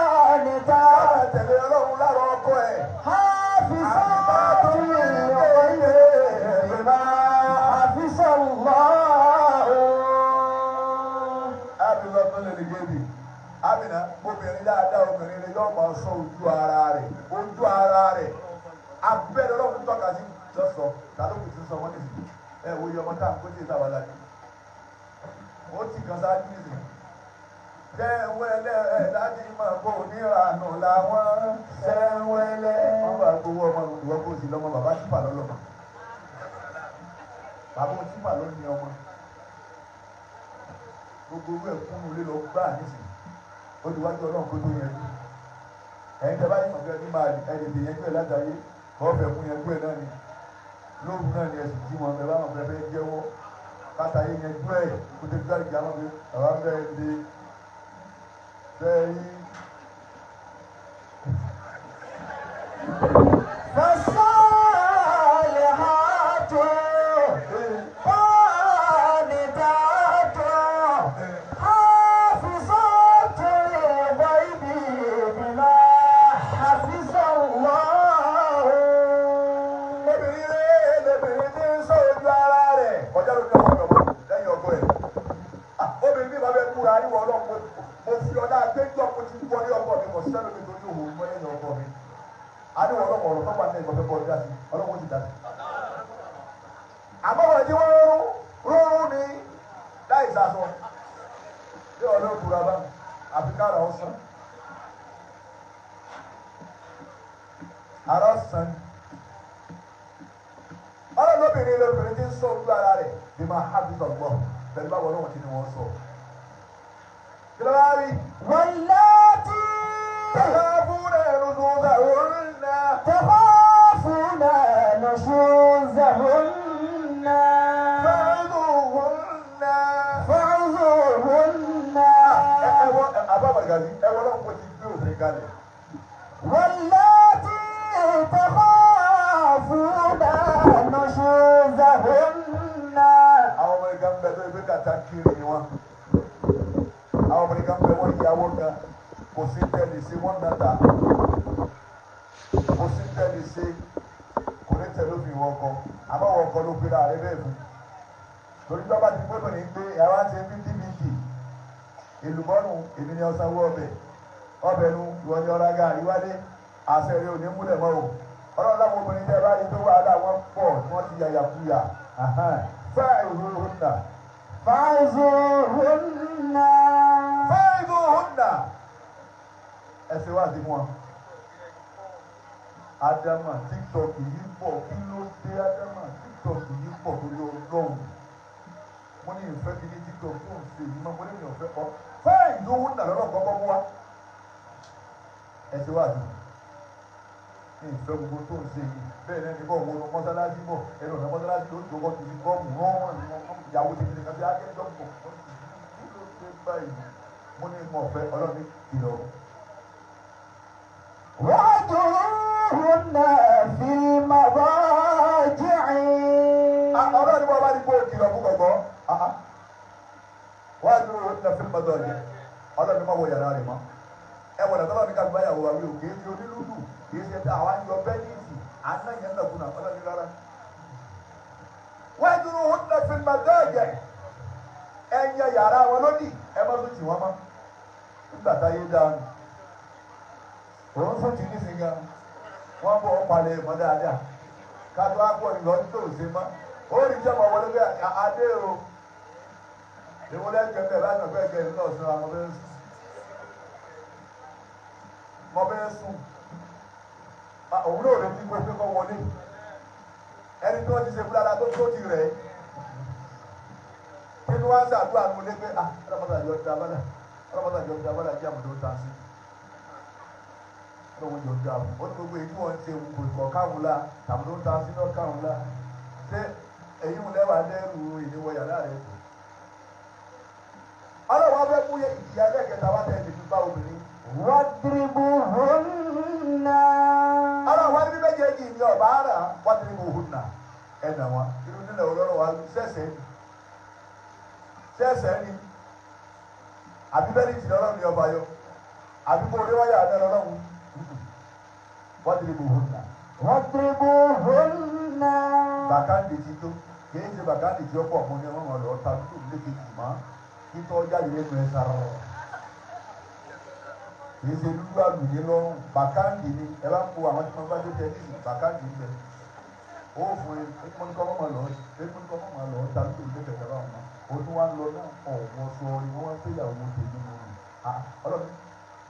قانتات tẹ̀lé ọlọ́run lára ọkọ ẹ̀. حافظات للغيب بما حفظ الله Abina tó lè gébì. Abina obìnrin dáadáa obìnrin rẹ̀ yóò máa sọ ojú ara rẹ̀. Abẹ́rẹ́ ọlọ́run tọ́ka sí lọ́sọ̀ tàlókù ti sọ wọ́n nìyí. Ẹ wo iye ọmọ tá à ń kó tí ì sáwà láti. Ó ti kan sáájú nìyí. Sẹ́wẹ́lẹ́ ẹ̀ láti máa bọ̀ níranù làwọn sẹ́wẹ́lẹ́. Wọ́n bá gbowó ọmọ ìwọ kó sì lọ́mọ bàbá sípà lọ́lọ́mọ. Bàbá sípà ló ní ọmọ. Gbogbo owó ẹ̀kún ilé lọ gbá nísìn. Ó ti wájú ọlọ́run kó tó yẹn. Ẹ̀yin tẹ́ bá yìí mọ̀ fẹ́ ní máa ẹ̀dẹ̀dẹ̀ yẹn gbé látàyé. Kọ́ọ̀fẹ́ fún yẹn gbé náà ni. Lóòrù náà ni ẹ̀sìn tí wọn bẹ bá wọn fẹ́ jẹ́wọ́. Kátàyé yẹn gbé ẹ̀ kó tẹ́ gbá ìjà wọn pé àwọn bẹ́ẹ̀ lé. Bẹ́ẹ̀ni. فالصالحات قانتات حافظات للغيب بما حفظ الله Obìnrin tí ń sọ ojú ara rẹ̀ kọjá ló tẹ́wọ́ ọ̀dọ̀ lẹ́yìn ọgbọ́ ẹ̀. Obìnrin bí bàbá ẹ̀ kúra níwọ̀ ọlọ́pọ̀ mo fi ọ̀dà àgbéjọ́ mo ti wọlé ọkọ mi kò sẹ́nu mi torí òun mọ́ lẹ́yìn ọkọ mi. Adéwọ̀ ọlọ́pọ̀ ọ̀rọ̀ tọ́pọ̀ àti ìgbọ̀fẹ́ bọ́ọ̀lù dá sí ọlọ́pọ̀ ti dá sí. Àmọ́ wọ́n ti wọ́n rúurú ní láì sàṣọ. Bí ọ̀dọ́ kúra bá àfikára ọ̀sán. Àrọ̀ sàn. Ọlọ́dọ̀bìnrin lóbìnrin tí ń sọ ojú ara rẹ̀ bí máa hábìtọ̀ gbọ́ pẹ̀lú báwo náà ti ní wọ́n sọ. Kí ló bá rí? واللاتي تخافون نشوزهن تخافون نشوزهن فعظوهن واللاتي تخافون نشوزهن àwọn ọmọ ìgbà ń bẹ tó ibi kàtà kiri ni wọn àwọn ọmọ ìgbà ń bẹ wọn ìyàwó gan kò sí tẹ́lẹ̀ sí wọn nàta kò sí tẹ́lẹ̀ sí kò ní tẹ́lẹ̀ òfin wọn kọ àmọ́ wọn kọ ló gbéra rẹ bẹ́ẹ̀ fún torí tó bá ti gbé bọ̀ ní gbé ẹ̀rọ àti bdbd èlùbọ́nù èmi ni ọ̀sán wọ ọbẹ̀ nu ìwọ ni ọ̀rá gàrí wálé àṣẹ rẹ ò ní múlẹ̀ mọ́ o ọlọ́run láwọn obìnrin tẹ́ bá rí tó wà á wọn pọ̀ tí wọ́n ti yàyà kúyà فعظوهن فعظوهن ẹsẹ̀ wá sí wọn Adama TikTok yìí pọ̀ kí ló dé Adama TikTok yìí pọ̀ torí Ọlọ́run mo ní ìfẹ́ kí ní TikTok tó ń ṣe yìí mọ́ mo ní ìfẹ́ kọ́ fa'idhuhunna lọ́rọ̀ kọ́kọ́ mú wa ẹsẹ̀ wá sí ní ìfẹ́ gbogbo tó ń ṣe yìí bẹ́ẹ̀ náà ní bọ́ wo mọ́sálásí bọ̀ ẹ̀rọ ọ̀nà mọ́sálásí ló ń jọkọ́ ti di bọ́ọ̀mù rán ìyàwó ti di kàbí akẹ́jọ́ pọ̀ kí ló ṣe báyìí mo ní mọ̀ fẹ́ ọlọ́run kìlọ̀. واهجروهن في المضاجع ọlọ́run bọ́ bá ní kó kìlọ̀ fún gbọ̀gbọ́ واهجروهن في المضاجع ọlọ́run má wọ yàrá rẹ̀ mọ́ ẹ wọ̀nà tọ́lọ́ ní kábí báyàwó wa wí o kìí ṣe onílùlù kìí ṣe tá àwọn àyọ bẹ́ẹ̀lìsì àná yẹn náà kùnà ọlọ́run rárá. واهجروهن في المضاجع ẹ̀yẹ yàrá wọn lónìí ẹ má tún tì wọ́n mọ́ nígbà táyé dáhùn òun tún ti ní singa wọ́n bọ̀ ọ́ palẹ̀ mọ́ dáadáa kájọ àpọ̀ ìlọ tó ṣe mọ́ ó rí jẹ́ mọ́ wọlé pé adé o ìwọlé gẹ̀gẹ̀ láti ọ̀gbẹ́ gẹ̀ nínú ọ̀sán àwọn bẹ́ẹ̀ sùn mọ́ bẹ́ẹ̀ sùn òun náà lè ti gbé pé kọ́ wọlé ẹni tí wọ́n ti ṣe fúlàlà tó ti rẹ̀ nínú wá sàdúrà nù lé pé ọlọ́mọdàjọ́ dábàlà jẹ́ àmọ́dó ta sí lọ́wọ́ jọ dá o ó ní gbogbo èyí tí wọ́n ń ṣe kò kọ̀ káwọn la tàbí ló ń ta sí náà káwọn la ṣé èyí ń lẹ́wà lẹ́rù ìníwọ̀ yàrá rẹ̀ ọlọ́wọ́ fẹ́ mú ìyá ẹlẹ́kẹta wá tẹ̀ ẹ̀sìn bá obìnrin. واضربوهن ọlọ́wọ́ ní méjèèjì ní ọ̀bá ara واضربوهن ẹ̀nà wọn irú nílẹ̀ olóró wa sẹ́sẹ̀ ni àbí bẹ́ẹ̀ ni ìtìlẹ̀ ọlọ́run ní ọba yọ àbí kò rí wáyà àdá ọlọ́run واضربوهن bàkáǹdì ti tó kì í ṣe bàkáǹdì tí ó pọ̀ mọ́ ní ọmọ rẹ̀ ọ̀tá tó lékè jù mọ́ kí tó jáde lẹ́nu ẹ̀ sára rẹ̀ kì í ṣe dúdú àlùyé lọ́rùn bàkáǹdì ni ẹ bá ń po àwọn tí wọ́n bá dé tẹ́lifí bàkáǹdì ń bẹ̀ ó fún ẹ ẹgbẹ́ mọ́ lọ ta tó lékè sára wọn o tún wá ń lọ náà ọ̀wọ́ sọ ni wọ́n wá ń péyàwó tèmi nù ọlọ́run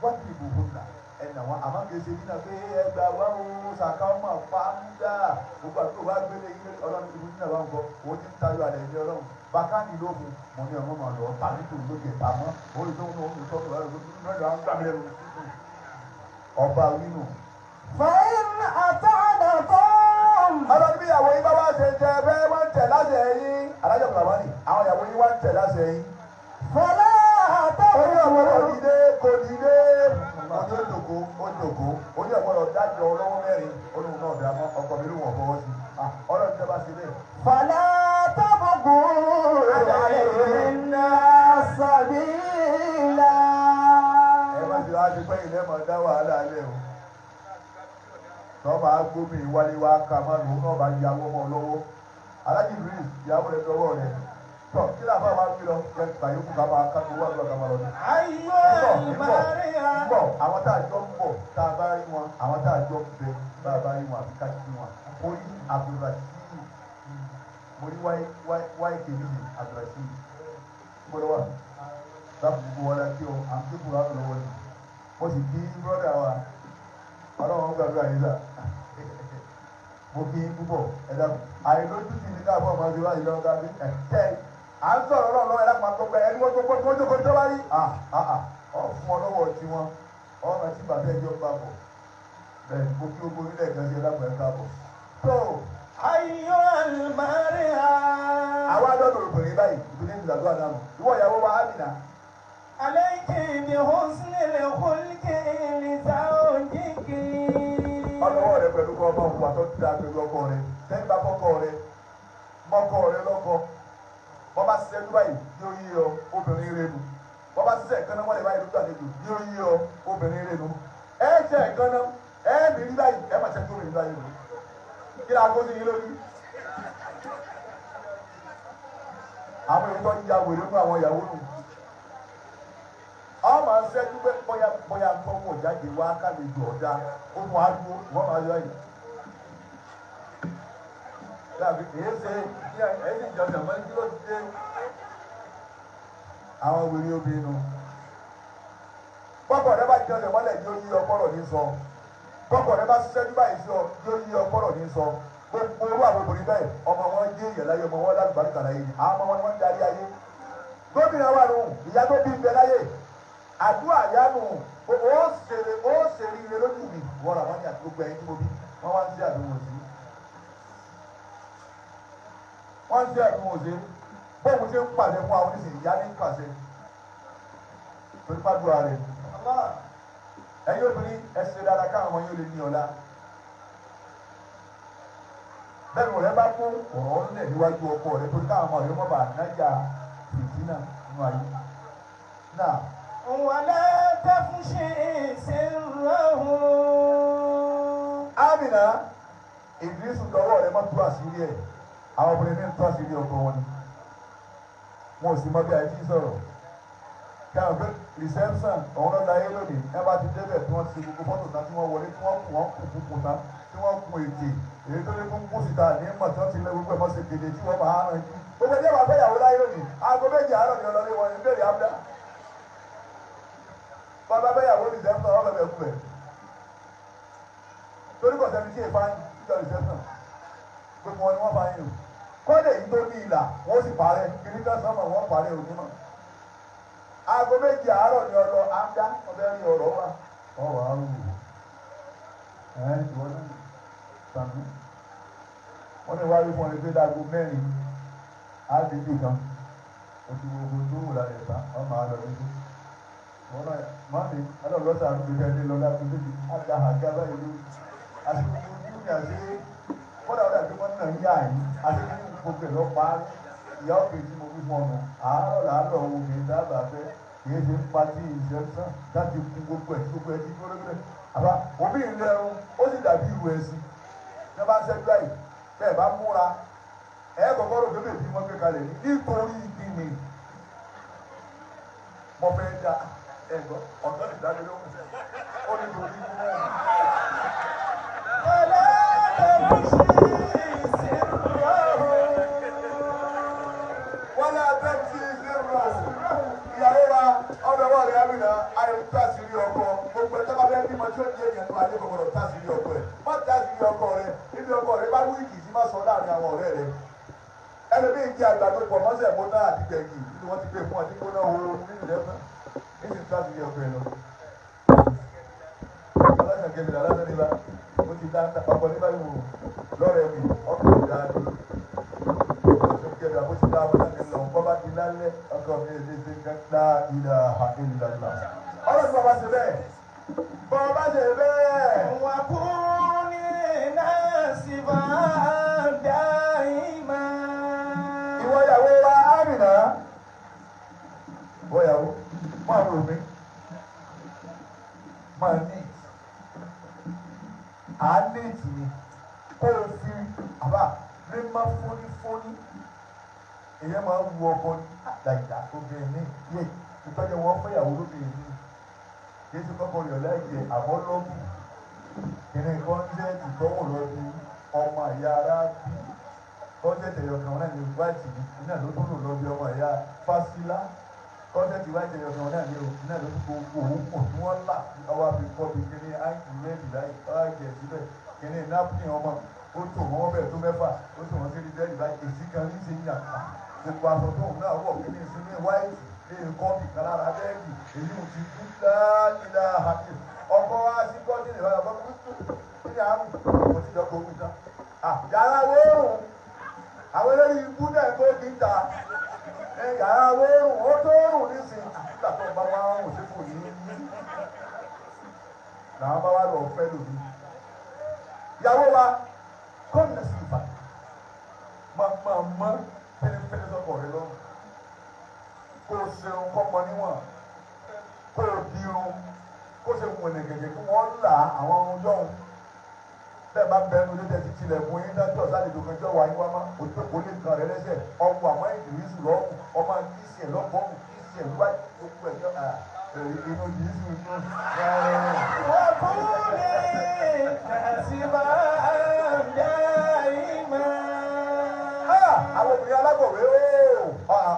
wọ́n ti bò ó nà ẹnà wọn àmọ́ kìí ṣe nínú pé ẹgbà wà ó ṣàkà ọmọ pàmùdà gbogbo àti òwò agbélé yìí ọlọ́run ti fún nínú àwọn nǹkan òun ti ń tayọ àlẹ́ ìjọ ọlọ́run bàkáàdì ló fún mọ ní ọmọ màá lọ tàbí tó lókè àmọ́ orí tó ń lọ òun tọ́kọ̀ lára lójú náà ló ń gbà mí lẹ́nu ọba wínú. فإن أطعنكم ọlọ́run bí ìyàwó yín bá wá ṣe jẹ bẹ́ẹ̀ wọ́n ń tẹ̀ láṣẹ yín alájọ bùrọ̀mọ́nì àwọn ìyàwó yín wá ń tẹ̀ láṣẹ yín. فلا oní ọ̀pọ̀lọ̀ تأخذوا dìde kò dìde oní òjòkó oní ọ̀pọ̀lọ̀ dájọ́ ọlọ́wọ́ mẹ́rin olóhùn náà dá mọ́ ọkọ̀ mi ló wọ̀n fọwọ́ sí ọlọ́run tẹ́ bá sí bẹ́ẹ̀. فلا تبغوا عليهن سبيلا ẹ má ti wá ti pẹ́ ilé mọ̀ dá wàhálà alẹ́ o tọ́ máa gbómi ìwálé wa ká má lò ó náà bá yàwó ọmọ lọ́wọ́ alájí bírí ìyàwó rẹ̀ lọ́wọ́ rẹ̀ tọ́ kí ló àbá wa wí lọ kẹ́ gbàyókù ká máa ká gbowó àgbà ká máa lọ ní. أيها البارية bọ̀ àwọn tá a jọ ń bọ̀ tá a bá rí wọn àwọn tá a jọ ń bẹ bá a bá rí wọn àbí ká sí wọn mo rí Abdulrasheed mo rí wáyé kejì Abdulrasheed gbọ́dọ̀ wà láti gbogbo wọn láti ọ à ń ké kúrò àwọn lọ́wọ́ ni mo sì kí brọ́dà wa ọlọ́run gbàdúrà yìí là mo kí púpọ̀ ẹ̀dá àìlójú ti ní káàbọ̀ máa fi wáyé lọ́wọ́ kábí ẹ̀ à ń sọ̀rọ̀ lọ́wọ́ ẹ̀dá máa tó pẹ́ ẹni wọ́n tó pẹ́ tó jókòó tó bá rí ọ fún ọ lọ́wọ́ tiwọn ọ̀nà tí bàbá ẹjọ́ bá bọ̀ bẹ́ẹ̀ mo kí gbogbo orílẹ̀ èdè ẹ̀dá pẹ̀ káàbọ̀ tó أيها المرأة àwa lọ́dọ̀ obìnrin báyìí ìdílé ìdàgbà náà ìwọ ìyàwó wa Amina. عليك بحسن الخلق لزوجك. ọlọ́wọ́ rẹ pẹ̀lú kọ́ ọmọ òkú àtọ́ ti da pẹ̀lú ọkọ rẹ tẹ́gbà fọ́kọ rẹ mọ́kọ rẹ lọ́kọ wọ́n bá ṣiṣẹ́ tó báyìí yóò yí ọ obìnrin rẹ nu wọ́n bá ṣiṣẹ́ ìkànnà wọ́n lè báyìí lójú àlejò yóò yí ọ obìnrin rẹ nu ẹ ṣe ìkànnà ẹ bí rí báyìí ẹ máa ṣe tó rí báyìí lọ kí ni aago sí yín lójú. àwọn èèyàn tó ń ya wèrè fún àwọn ìyàwó nù ọ máa ń ṣẹ́jú pé bóyá tó wọ̀ jáde wá kálejò ọ̀dà ó mú àdúgbò wọ́n máa yọ yìí. Dàbí kìí ṣe ẹ̀yìn ìjọsìn mọ́ kí ló dé. Àwọn wèrè obìnrin nù. Pọ́pọ̀ rẹ bá jọsìn mọ́lẹ̀ yóò yí ọpọ́rọ̀ ní sọ. Pọ́pọ̀ rẹ bá ṣẹ́jú báyìí sí ọ yóò yí ọpọ́rọ̀ ní sọ. Gbogbo orú àwọn obìnrin bẹ́ẹ̀ ọmọ wọn gé ìyẹ̀ láyé ọmọ wọn lágbàdìkà láyé ni àwọn ọmọ wọn darí ayé. Gómìnà wà nù ìyá tó bí ibẹ̀ láyé. Àdúrà yánu ó ṣèrè ire lójú mi wọ́n rà wọ́n ní àti gbogbo ẹ̀yìn tí mo bí wọ́n wá ń ṣe àdúgbò sí. Wọ́n ń ṣe àdúgbò sí bóun ṣe ń pàṣẹ fún àwọn oníṣẹ́ ìyá ní pàṣẹ torí pàdúrà rẹ̀. Ẹ̀yin obìnrin ẹ̀sìn dáadáa káwọn ọmọ yóò lè ní ọ̀la. Bẹ́ẹ̀ni ọ̀rẹ́ bá kó ọ̀rọ̀ ńlẹ̀ níwájú ọkọ rẹ̀ torí káwọn ọmọ rẹ̀ mọ̀ bá nájà fìtínà nínú ayé. Náà. ولا تفشي سره. Amina Ìdírísù dọwọ́ rẹ̀ má tú àṣírí ẹ̀ àwọn obìnrin ní tú àṣírí ọkọ wọn ni wọn ò sì mọ bí àyè tí sọ̀rọ̀ káwọn pé reception ọ̀hún lọ́la ayé lónìí ẹ bá ti débẹ̀ tí wọ́n ti ṣe gbogbo fọ́tò náà tí wọ́n wọlé tí wọ́n kù kùn tán tí wọ́n kun èdè èyí tó lé fún kù síta ní mọ̀ tí wọ́n ti lé gbogbo ẹ̀ mọ́ ṣe kéde tí wọ́n máa rán ẹjú gbogbo ẹjẹ́ wà fẹ́yàwó láyé lónìí aago méjì àárọ̀ ni ọlọ́lé wọn ń bèrè ábúdá bàbá bẹ́yàwó reception ọ̀rọ̀ bẹ̀ kú ẹ̀ torí kò sẹ́ni tí èèfà ìjọ reception gbogbo wọn ni wọ́n bá yín o kọ́dé yìí tó ní ìlà wọ́n sì parẹ́ kìíní kan sọ́mọ̀ wọ́n parẹ́ onímọ̀ aago méjì àárọ̀ ni ọlọ áńdá ọbẹ̀ rí ọ̀rọ̀ wa ọ̀rọ̀ àrùn ìwọ náà sàmì wọ́n ní wáyé fún ẹgbẹ́ dáago mẹ́rin ádìdì kan oṣù gbogbo tó wù lára ẹ̀ta ọmọ àlọ́ nínú wọn náà má mi alọ́lọ́sà àrùn ìjẹ́ lọ láti méjì àgbà àgbà báyìí ló àti gbogbo ojú ní àti kọ́dà ọ̀dà tí wọ́n náà ń yá yìí àti nínú gbogbo ẹ̀ lọ́pàá ìyá òkè tí mo fi fún ọ̀nà àárọ̀ làálọ̀ wo mi dábàá fẹ́ kì í ṣe ń pa tí ìṣẹ́sán láti kú gbogbo ẹ̀ tí gbogbo ẹ̀ ti dúró lórí àbá òbí ìlẹ̀run ó sì dàbí ìwé ẹ̀sìn ní bá ń ṣẹ́jú láyì bẹ́ẹ̀ bá múra ẹ̀ kọ̀kọ́ rò pé bèbí wọn gbé kalẹ̀ ní nítorí ìdí ni mo fẹ́ da ẹ̀gbọ́n ọ̀tọ́ ìdánilóhùn ó ní torí ìdí náà. Wọ́lá tẹ́tí zero. Ìyàwó wa ọ̀dọ̀ wà rẹ̀ Amina ayé tásìrí ọkọ. Gbogbo ẹ̀ tọ́ba bẹ́ẹ̀ bímọ tí ó di èèyàn tó ayé kọ̀kọ̀rọ̀ tásìrí ọkọ ẹ̀. Má tásìrí ọkọ rẹ̀. Ibi ọkọ rẹ̀ bá wíìkì tí má sọ láàrin àwọn ọ̀rẹ́ rẹ̀. Ẹlòmíì ń jẹ àgbàdo pọ̀ mọ́sẹ̀ mọ́ náà àti gbẹ̀gì tí wọ́n ti gbé fún ọtí gbóná wo nínú ìdẹ́fẹ́. Níbi tásìrí ọkọ ẹ̀ lọ. Ọlọ́sàn kẹ́mi là lásán níbà. Ó ti dá ọkọ̀ níbà yìí wò lọ́rẹ̀ mi ọkọ̀ ìdáadé. Ìjọba bó ti dá ọmọ náà nílò bọ́bá ti lálẹ́ ọkọ̀ mi lè ṣe kẹta ìlà ìlànà. Ọ̀rọ̀ tí bàbá ṣe bẹ́ẹ̀. Bàbá ṣe bẹ́ẹ̀. Wà kún ní násìbà dáìmá. Ìwọ ìyàwó wa Amina. Ìwọ ìyàwó máa rò mí. Máa ní. À á ní ìtìní. Kó o fi àbá mímọ́ fónífóní. Èyàn máa ń wu ọkọ ní àdàìdá obìnrin ní yé ìtọ́jú wọn fẹ́yàwó lóbìnrin ní yéésù kọ́kọ́ rẹ̀ lẹ́yìn àbọ̀ lọ́bù kìnìún kọ́ńtẹ́ẹ̀tì tọ́wọ́ lọ bí ọmọ ìyá ara bí kọ́ńtẹ́ẹ̀tì ẹ̀yọ̀kan náà ní wáìtì náà ló tó lò lọ bí ọmọ ìyá fásilá kọ́ńtẹ́ẹ̀tì wáìtì ẹ̀yọ̀kan náà ní òkú náà ló tó gbogbo òun kò tí wọ́n là ọwọ́ àfi kọ́ bí kìnìún áìkì méjì láì ọ̀hàjẹ̀ síbẹ̀ kìnìún nápìn ọmọ ó tò wọ́n bẹ̀ tó mẹ́fà ó tò wọ́n sí ní bẹ́ẹ̀ láì èsì kan ní ṣe yàtọ̀ gbogbo aṣọ tóun náà wọ̀ kí ní ìsinmi wáìtì ní nǹkan bí kan lára bẹ́ẹ̀gì èyí ò ti kú láàlá àti ọkọ̀ wa sí kọ́ọ̀tì nìkan ọkọ̀ kúkú ní àrùn kò sí ìjọba omi tán yàrá wóorùn àwọn eléyìí ibú náà tó kí ń ta yàrá wóorùn ó tó rùn nísìnyí nígbà tó ń bá wá rùn sí kò ní làwọn bá wá lọ fẹ́ lòdì ìyàwó wa kọ́ ní sí ìfà máa mọ́ fẹ́lẹ́fẹ́lẹ́ sọ́kọ̀ rẹ lọ́rùn kó o ṣeun kọ́pọ̀ níwọ̀n kó o dirun kó o ṣe wọ̀nẹ̀ gẹ̀gẹ̀ kí wọ́n là àwọn ohun jọ̀hún bẹ́ẹ̀ bá bẹnu lé tẹ̀sí tilẹ̀kùn yín dájọ́ sálẹ̀dọ̀ kan jọ́ wá yín wá mọ́ òjò kò lè kan rẹ lẹ́sẹ̀ ọmọ àmọ́ ìdìrísù lọ́rùn ọmọ kìsì ẹ̀ lọ́gbọ̀n kìsì ẹ̀ lúwà gbogbo ẹ̀ yọ inú ìdìrísù inú. wọ́n kú ní kàṣíbà dáìmọ̀. àwọn obìnrin alákọ̀wé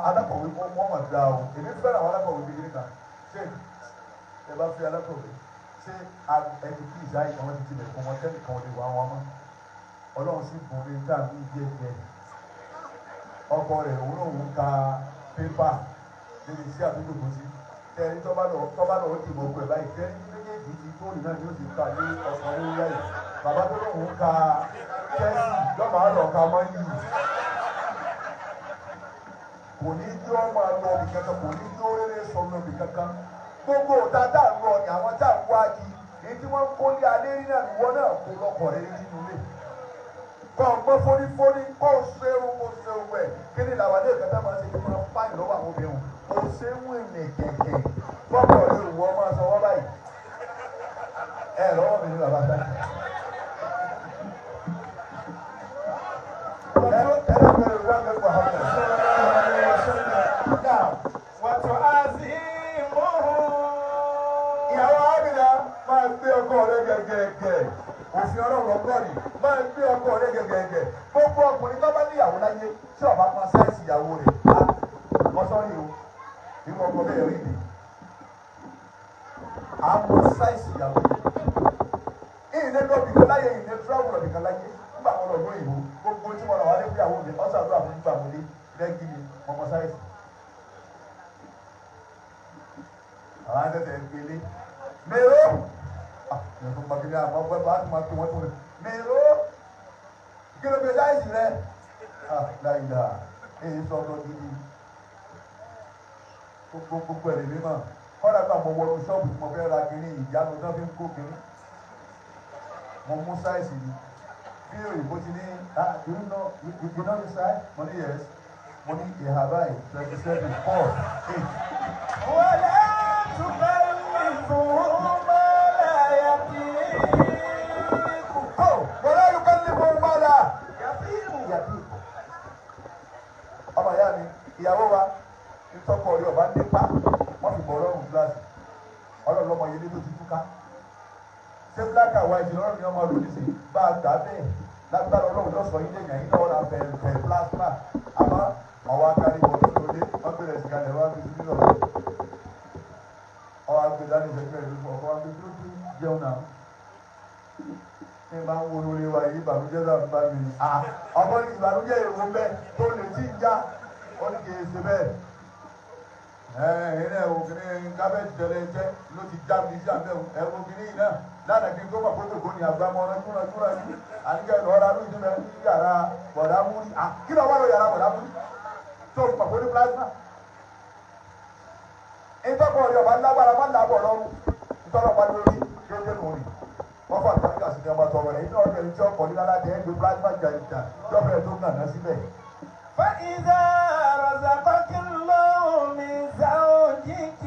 alákọ̀wé wọ́n mọ̀ dáa o èmi fẹ́ràn àwọn alákọ̀wé kékeré kan ṣé ẹ bá fi alákọ̀wé ṣé ẹni kí ìṣá ìkan wọn ti tilẹ̀ fún wọn tẹ́nìkan lè wá wọn mọ́ ọlọ́run sì bùn ní táà ní ìdí ẹ̀jẹ̀ ọkọ rẹ̀ òun náà ń ka pépà níbi iṣẹ́ àdúgbò tó sí tẹ́ni tọ́ba náà ó dì mọ́ ọgbẹ́ báyìí tẹ́ni méjèèjì ti tóòlù náà ni ó ti ka ní ọkọ̀ lórí láyé bàbá tó lóun ń ka Chelsea lọ́mọ àlọ́ ka mọ́ yìí kò ní tí wọ́n máa lọ ibì kankan kò ní tí ó rere sọ lọ ibì kankan gbogbo òta tá à ń lọ ní àwọn tá à ń wá kí èyí tí wọ́n ń kó lé alẹ́ rí náà ìwọ náà kó lọ́kọ̀ rẹ nínú ilé kọ́ ọgbọ́n fónífóní kó o ṣe irun kó o ṣe owó ẹ̀ kí ni làwọn ilé ìkẹta máa ṣe kí wọ́n fáyìn lọ́wọ́ àwọn obìnrin kò ṣe ń wìn ní kẹ̀kẹ́ fọ́pọ̀ rẹ òwò ọmọ aṣọ wọ́n báyìí ẹ lọ́wọ́ mi ní bàbá sáà. Ìyàwó Amina máa gbé ọkọ rẹ gẹ́gẹ́gẹ́ òfin ọlọ́run ọgbọ́n ni máa gbé ọkọ rẹ gẹ́gẹ́gẹ́ gbogbo ọkùnrin tó bá níyàwó láyé tí ọba máa sáìsì ìyàwó rẹ̀ á sọ́rí o irú ọkọ bẹ́ẹ̀ rí mi àwọn sáìsì ìyàwó ìyìnlẹ́ lọ́bì kan láyé ìyìnlẹ́ tíráwù lọ́bì kan láyé nígbà wọn lọ́dún ìbò gbogbo tí wọn lọ wá lé fúyàwó mi ọ̀sàdúrà fún nígbà wọlé lẹ́gí mi ọmọ sáìsì. àwọn àtẹ̀tẹ̀ ń gbélé mèrò ìyẹ̀fun gbàgede àwọn ọgbẹ́ bá tún máa tó wọ́n tó rẹ̀ mèrò kí ló gbé sáìsì rẹ̀ láìda èyí sọ ọdọ gidi gbogbo ẹ̀rẹ̀ mímọ́ kọ́dà gbà mọ wọnú ṣọ́ọ̀bù tí mo fẹ́ ra kiri ìjánu náà fi ń kó kiri mo mú sáìsì ni bí òyìnbó ti ní you know the size mo ní yes mo ní ìhà báyìí 27 4 8. wọlé túbẹ̀ ìfowópamọ́ láyà kí. wọlé ayùkọ́ ní mo máa la yàtí ọmọ ìyá mi ìyàwó wa ìtọ́kọ rí ọba nípa wọ́n fi bọ̀ ọlọ́run gíláàsì ọlọ́run ọmọ yẹlé ló ti túká ṣé black and white lọ́rùn ni ọmọ lòdì sí bá a gbà bẹ́ẹ̀ lágbára ọlọ́run lọ́sọ̀ yín lẹ́yìn àyíká ọ̀la fẹ̀ẹ́ plasma àmọ́ ọwọ́ akárí wọ̀ tó lóde wọ́n gbé rẹ̀ sí kalẹ̀ wọ́n á gbé sí lọ́wọ́ ọwọ́ agbé dání ìfẹ́fẹ́ rẹ̀ lọ́wọ́ ọwọ́ agbé tó tó jẹun náà ní máa ń wo lórí wa yìí ìbànújẹ́ náà ń bá mi ọmọ ní ìbànújẹ́ èrò bẹ́ẹ̀ tó lè tí ń já ó ní kì í ṣe bẹ́ẹ̀ ẹ̀ẹ́n òkìní kábẹ́ẹ̀tì tẹ̀lé jẹ́ ló ti já mi já mẹ́wò ẹ̀rọ òkìní yìí náà lánàá kí n tó mọ̀ pé kòkó ni àgbàmọ́ ọ̀rọ̀ túnra ní àníkẹ́ lọ́ra ló ti bẹ̀rẹ̀ ní yàrá bọ̀dá múrí kí ló wà lọ yàrá bọ̀dá múrí tó mọ̀ pé ní plasma. ìtọ́kọ̀ ọ̀rẹ́ ọba lágbára má làbọ̀ lọ́rùn ìtọ́rọ̀ pa lórí déédéé nù rí wọ́n fà tàbí àti ìjọba tọrọ rẹ̀ inú ọ̀rẹ́ ní tí ọkọ̀ ní lálá jẹ́ gbé plasma jàǹjà jọ́bẹ̀rẹ̀ tó gàn ná síbẹ̀. فإذا رزقك الله من زوجك.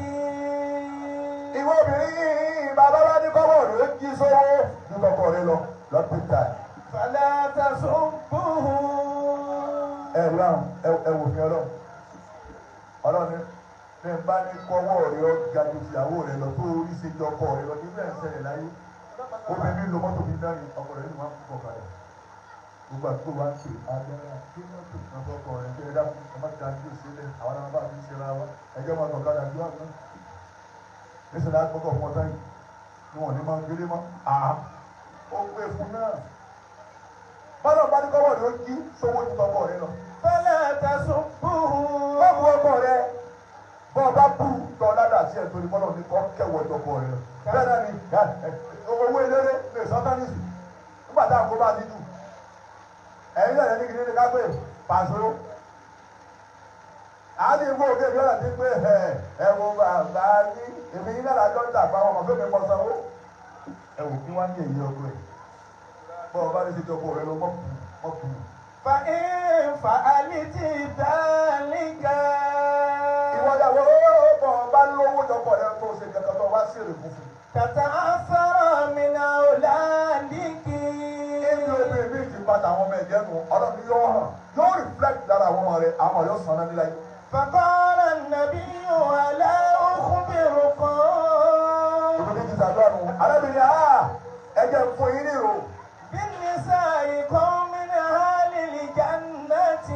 ìwọ obìnrin yìí bàbá bá ní kọ́wọ́ rẹ̀ jí sówó ju kọ́kọ́ rẹ̀ lọ lọ́dún tà. فلا تصبه. ẹ ráhùn ẹ wò fi ọlọ́run ní n bá ní kọ́wọ́ rẹ̀ ọ ga ju ìyàwó rẹ̀ lọ tó orí ṣe jọ ọkọ rẹ̀ lọ nígbà ìṣẹ̀lẹ̀ láyé obìnrin lo mọ́tò fi dání ọkọ rẹ̀ ní wọn kọ̀ kalẹ̀ gbogbo àti gbogbo àti agbára kí mọ́tò kan fọkọ rẹ̀ kí ẹ dákun ọmọ ti dájú sílẹ̀ àwọn àwọn bá mi ṣe ra wa ẹjọ́ máa tọ̀ kára ju àwọn níṣẹ́lẹ̀ àkọ́kọ́ fún ọtá yìí ni wọ́n ní máa ń gbélé mọ́ ó gbé fún náà bọ́lá bá ní kọ́wọ́ rẹ̀ ó jí sówó ju ọkọ rẹ̀ lọ. فلا تصبه. bọ́ọ̀bù ọkọ rẹ̀ bọ́ọ̀ bá bú tọ́ ládàá sí ẹ̀ torí bọ́lá ní kọ́ kẹwọ́ ìjọkọ rẹ̀ lọ. bẹ́ẹ̀ náà ni owó eléré lè sọ́tánìsì nígbà tá à ń kó bá dídùn ẹ̀yìn ẹ̀yìn ní kìíní ká pé pàṣẹ. àádì ìwé òkè ìjọba ti pé ẹ̀wọ̀n bàbá yín èmi yín náà lájọ́ ń tà fáwọn ọmọ fẹ́mi mọ sanwó. ẹ̀wọ̀n kí wọ́n ní èyí ọkọ ẹ̀ bọ́ọ̀ bá ní ti jọ kó rẹ lọ mọ́kù. فإن فعلت ذلك ìwọ́dàwọ̀ bọ́ọ̀ bá lówó jọkọ̀ rẹ tó ṣe kẹ̀kẹ́ tó wá sí èrè funfun. تتأثر من أولادك. Ebi obìnrin mi ti bàtà àwọn ọmọ ẹ̀jẹ̀ nù ọlọ́run yóò hàn yóò reflect lára àwọn ọmọ rẹ̀ àwọn ọ̀rẹ́ ọ̀sán náà níláyé. فقال النبي ألا أخبركم. Ìbùdó ti sàdúrà nù. Arábìnrin ẹ̀jẹ̀ fún yín nírò. بالنساء قوم أهل الجنة.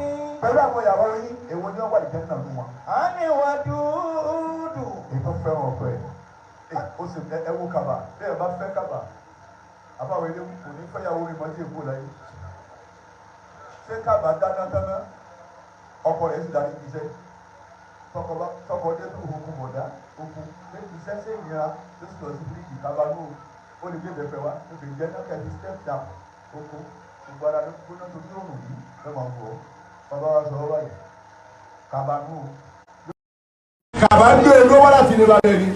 Pẹ̀lú àwọn ìyàwó yín, èwo ni wọ́n wà ìjẹ́ náà nù wọn. أنا ودود. Ètò fẹ́ràn ọ̀pẹ. Ó sì ẹwú kaba. Bí ẹ bá fẹ́ kaba, àbáwọ̀ ilé kò ní fẹ́yàwó mi mọ́tí èkó láyé. Ṣé kaba dáná ọkọ rẹ̀ sì darí iṣẹ́? Tọkọ dé tó òkú bọ̀dá òkú. Ṣé iṣẹ́ ṣe ìnira tó sì lọ sí bíríkì kaba nù? Ó lè gbé bẹ̀fẹ̀ wá. Ó lè jẹ́ náà kẹ́kẹ́ step down òkú. Gbogbo ara ló gbóná tó ní òrùn yìí. Ẹ máa wọ̀ ọ́. Bàbá wa sọ ọ́ báyìí. Kaba nù. Kaba ń gbé olówó láti ilé balẹ̀ ni.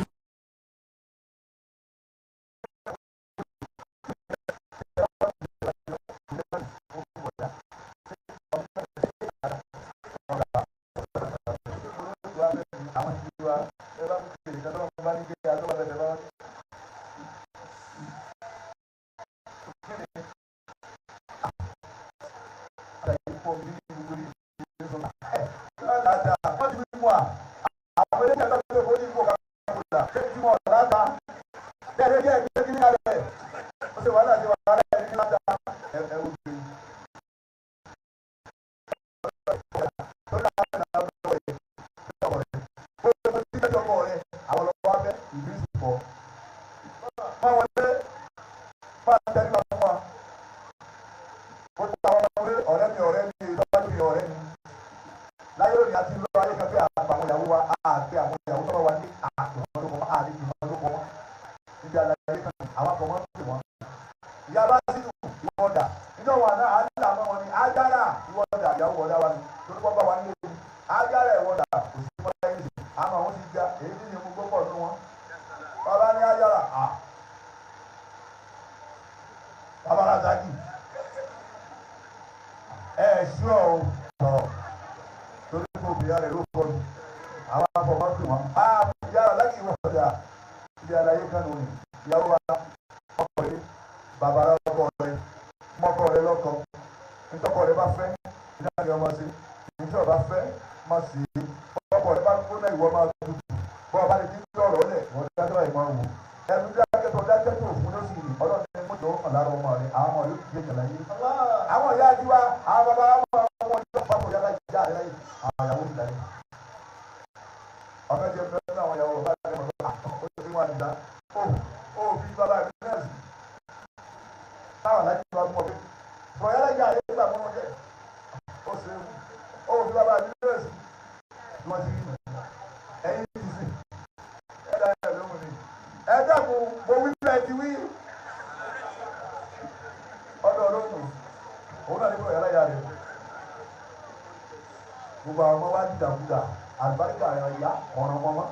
Gbogbo àwọn ọmọ wa dìdàkudà àlùbáríkà rẹ̀ ya ọ̀ràn mọ́mọ́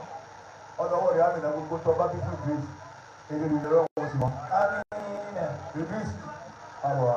ọlọ́wọ́ rẹ̀ àmì náà gbogbo tó bá bí fún Idris èdè ìlú lọ́wọ́ wọn sí wọn. Idris àbọ̀ wa.